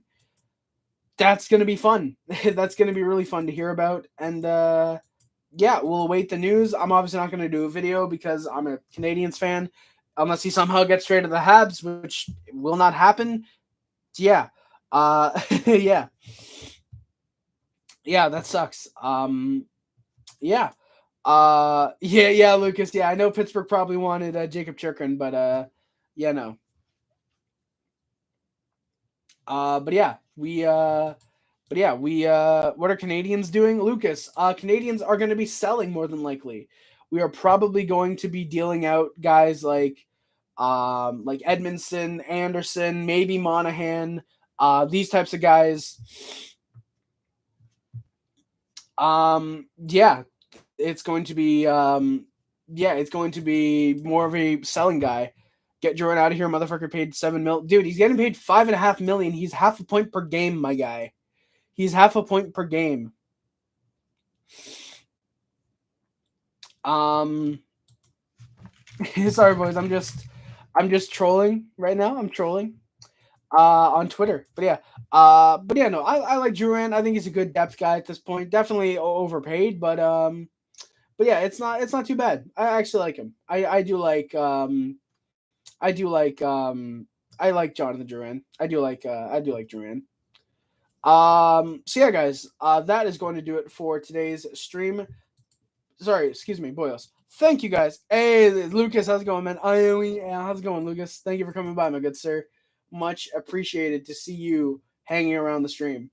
Speaker 1: That's going to be fun. That's going to be really fun to hear about. And yeah, we'll await the news. I'm obviously not going to do a video because I'm a Canadiens fan, unless he somehow gets traded to the Habs, which will not happen. Yeah. Yeah. Yeah, that sucks. Yeah. Yeah, Lucas. Yeah, I know Pittsburgh probably wanted Jacob Chychrun, but yeah, no. But yeah, what are Canadiens doing? Lucas, Canadiens are going to be selling more than likely. We are probably going to be dealing out guys like Edmondson, Anderson, maybe Monahan, these types of guys. Yeah, it's going to be more of a selling guy. Get Jordan out of here, motherfucker. Paid $7 million, dude. He's getting paid $5.5 million. He's half a point per game, my guy. He's half a point per game. Sorry, boys. I'm just trolling right now. I'm trolling on Twitter. But yeah, no, I like Drouin. I think he's a good depth guy at this point. Definitely overpaid, but yeah, it's not too bad. I actually like him. I like Jonathan Drouin. I do like Drouin. So yeah, guys, that is going to do it for today's stream. Sorry, excuse me, Boyos. Thank you, guys. Hey, Lucas, how's it going, man? How's it going, Lucas? Thank you for coming by, my good sir. Much appreciated to see you hanging around the stream.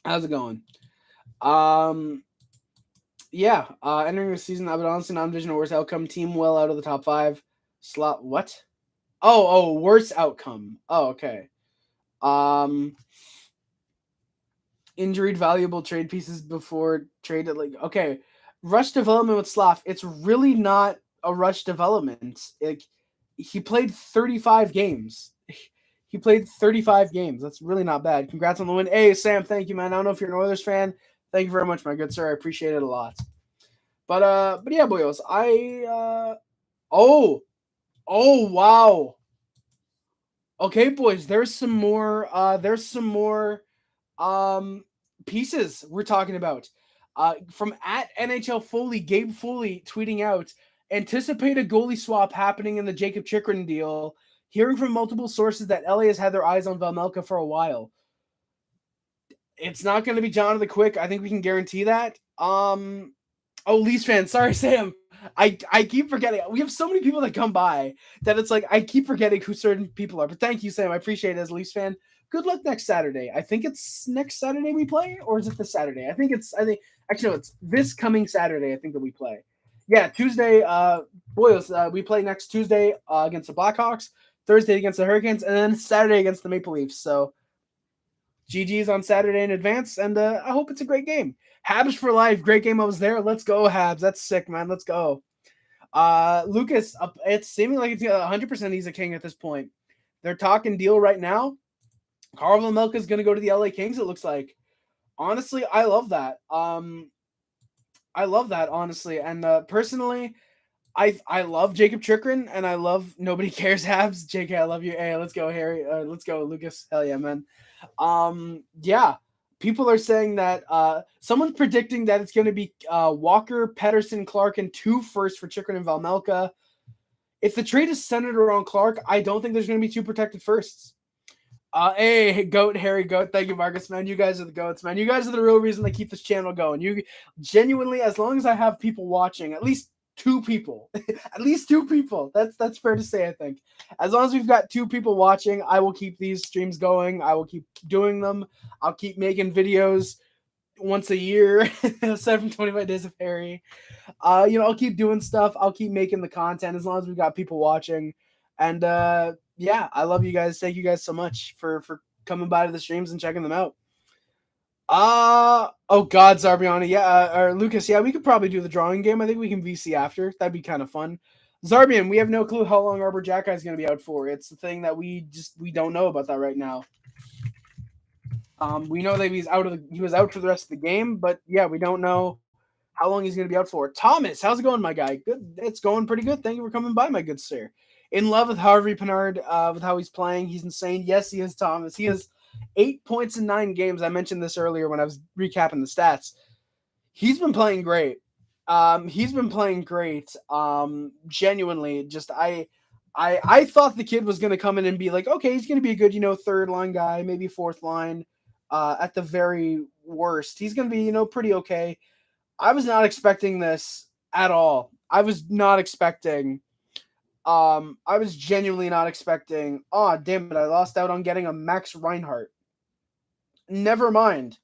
Speaker 1: How's it going? Yeah, entering the season, I would honestly not envision a worse outcome. Team well out of the top 5. Slot, what? Oh, worse outcome. Oh, okay. Injured valuable trade pieces before traded. Like, okay, rush development with Slav. It's really not a rush development. He played 35 games. He played 35 games. That's really not bad. Congrats on the win. Hey, Sam, thank you, man. I don't know if you're an Oilers fan. Thank you very much, my good sir. I appreciate it a lot. But yeah, boyos. Oh, wow. Okay, boys. There's some more pieces we're talking about. From at NHL Foley, Gabe Foley tweeting out, anticipate a goalie swap happening in the Jacob Chychrun deal. Hearing from multiple sources that LA has had their eyes on Vejmelka for a while. It's not going to be Jonathan Quick. I think we can guarantee that. Leafs fans. Sorry, Sam. I keep forgetting. We have so many people that come by that it's like I keep forgetting who certain people are. But thank you, Sam. I appreciate it as a Leafs fan. Good luck next Saturday. I think it's next Saturday we play, or is it this Saturday? Actually, no, it's this coming Saturday. I think that we play. Yeah, Tuesday. Boys, we play next Tuesday against the Blackhawks, Thursday against the Hurricanes, and then Saturday against the Maple Leafs. So, GG's on Saturday in advance, and I hope it's a great game. Habs for life. Great game. I was there. Let's go, Habs. That's sick, man. Let's go. Lucas, it's seeming like it's 100% he's a King at this point. They're talking deal right now. Carl Vejmelka is going to go to the LA Kings, it looks like. Honestly, I love that. Honestly. And personally, I love Jacob Chychrun, and I love Nobody Cares Habs. JK, I love you. Hey, let's go, Harry. Let's go, Lucas. Hell yeah, man. Yeah. People are saying that someone's predicting that it's going to be Walker, Pettersson, Clark, and 2 firsts for Chychrun and Vejmelka. If the trade is centered around Clark, I don't think there's going to be 2 protected firsts. Hey, Goat, Harry, Goat. Thank you, Marcus, man. You guys are the goats, man. You guys are the real reason to keep this channel going. You genuinely, as long as I have people watching, at least 2 people. At least 2 people. That's fair to say, I think. As long as we've got 2 people watching, I will keep these streams going. I will keep doing them. I'll keep making videos once a year. 725 Days of Harry. I'll keep doing stuff. I'll keep making the content as long as we've got people watching. And yeah, I love you guys. Thank you guys so much for coming by to the streams and checking them out. Oh God, Zarbiani, yeah, or Lucas, yeah, we could probably do the drawing game. I think we can VC after. That'd be kind of fun. Zarbian, we have no clue how long Arbor Jacki is going to be out for. It's the thing that we don't know about that right now. We know that he was out for the rest of the game, but yeah, we don't know how long he's going to be out for. Thomas, how's it going, my guy? Good, it's going pretty good. Thank you for coming by, my good sir. In love with Harvey-Pinard, with how he's playing. He's insane. Yes, he is, Thomas. He has 8 points in 9 games. I mentioned this earlier when I was recapping the stats. He's been playing great. Genuinely, just I thought the kid was going to come in and be like, okay, he's going to be a good, third line guy, maybe fourth line, at the very worst. He's going to be, pretty okay. I was not expecting this at all. I was genuinely not expecting. Oh, damn it. I lost out on getting a Max Reinhart. Never mind.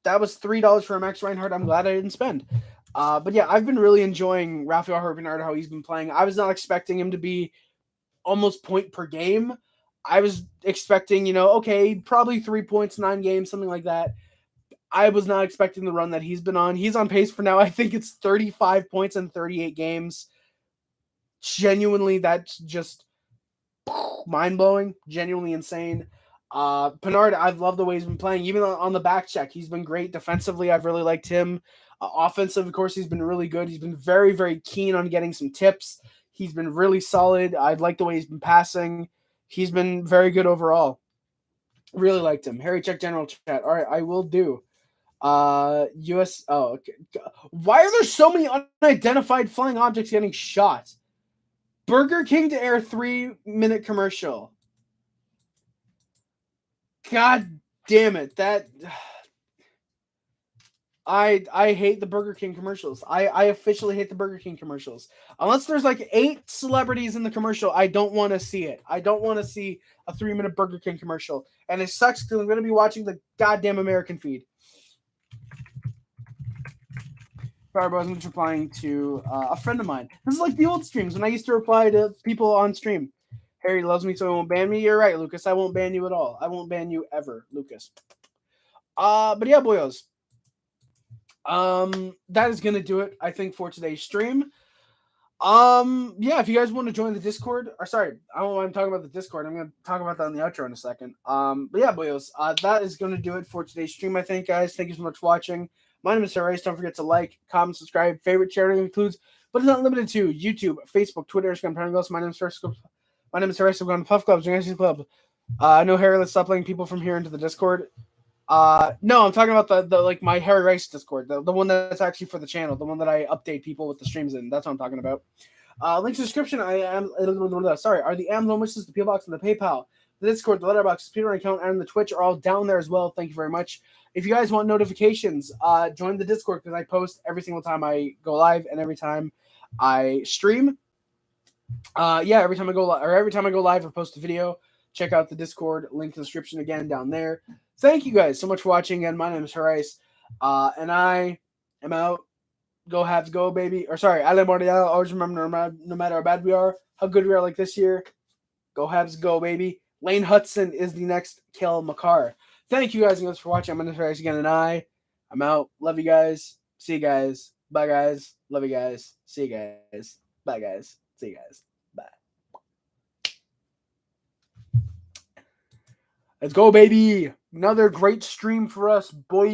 Speaker 1: That was $3 for a Max Reinhart. I'm glad I didn't spend. But yeah, I've been really enjoying Rafael Harvey-Pinard, how he's been playing. I was not expecting him to be almost point per game. I was expecting, okay, probably 3 points, 9 games, something like that. I was not expecting the run that he's been on. He's on pace for now. I think it's 35 points in 38 games. Genuinely, that's just mind-blowing, genuinely insane. Pinard, I've loved the way he's been playing. Even on the back check, he's been great. Defensively, I've really liked him. Offensive, of course, he's been really good. He's been very, very keen on getting some tips. He's been really solid. I like the way he's been passing. He's been very good overall. Really liked him. Harry, check general chat. All right, I will do. US. Oh, okay. Why are there so many unidentified flying objects getting shot? Burger King to air 3-minute commercial. God damn it. That I hate the Burger King commercials. I officially hate the Burger King commercials. Unless there's like 8 celebrities in the commercial, I don't want to see it. I don't want to see a 3-minute Burger King commercial. And it sucks because I'm going to be watching the goddamn American feed. I was replying to a friend of mine. This is like the old streams when I used to reply to people on stream. Harry loves me, so he won't ban me. You're right, Lucas. I won't ban you at all. I won't ban you ever, Lucas. But yeah, boyos. That is gonna do it, I think, for today's stream. Yeah, if you guys want to join the Discord, or sorry, I don't know why I'm talking about the Discord. I'm gonna talk about that in the outro in a second. But yeah, boyos, that is gonna do it for today's stream, I think, guys. Thank you so much for watching. My name is Harry. Don't forget to like, comment, subscribe. Favorite charity includes, but it's not limited to, YouTube, Facebook, Twitter, Instagram, Parangos. My name is Harry. So go on Puff Clubs, Join Club. I know Harry. Let's stop letting people from here into the Discord. No, I'm talking about the like my Harry Rice Discord, the one that's actually for the channel, the one that I update people with the streams in. That's what I'm talking about. Links in the description. Are the Amazon wishes, the PO box, and the PayPal, the Discord, the Letterboxd, the Speedrun account, and the Twitch are all down there as well. Thank you very much. If you guys want notifications, join the Discord because I post every single time I go live and every time I stream. Every time I go live, I post a video. Check out the Discord, link in the description again down there. Thank you guys so much for watching. And my name is Harry, and I am out. Go Habs, go, baby. Or sorry, Ale Montreal. Always remember, no matter how bad we are, how good we are like this year, go Habs, go, baby. Lane Hudson is the next Kel McCarr. Thank you guys again for watching. My name is Harry again, and I'm out. Love you guys. See you guys. Bye, guys. Love you guys. See you guys. Bye, guys. See you guys. Bye. Let's go, baby. Another great stream for us, boy.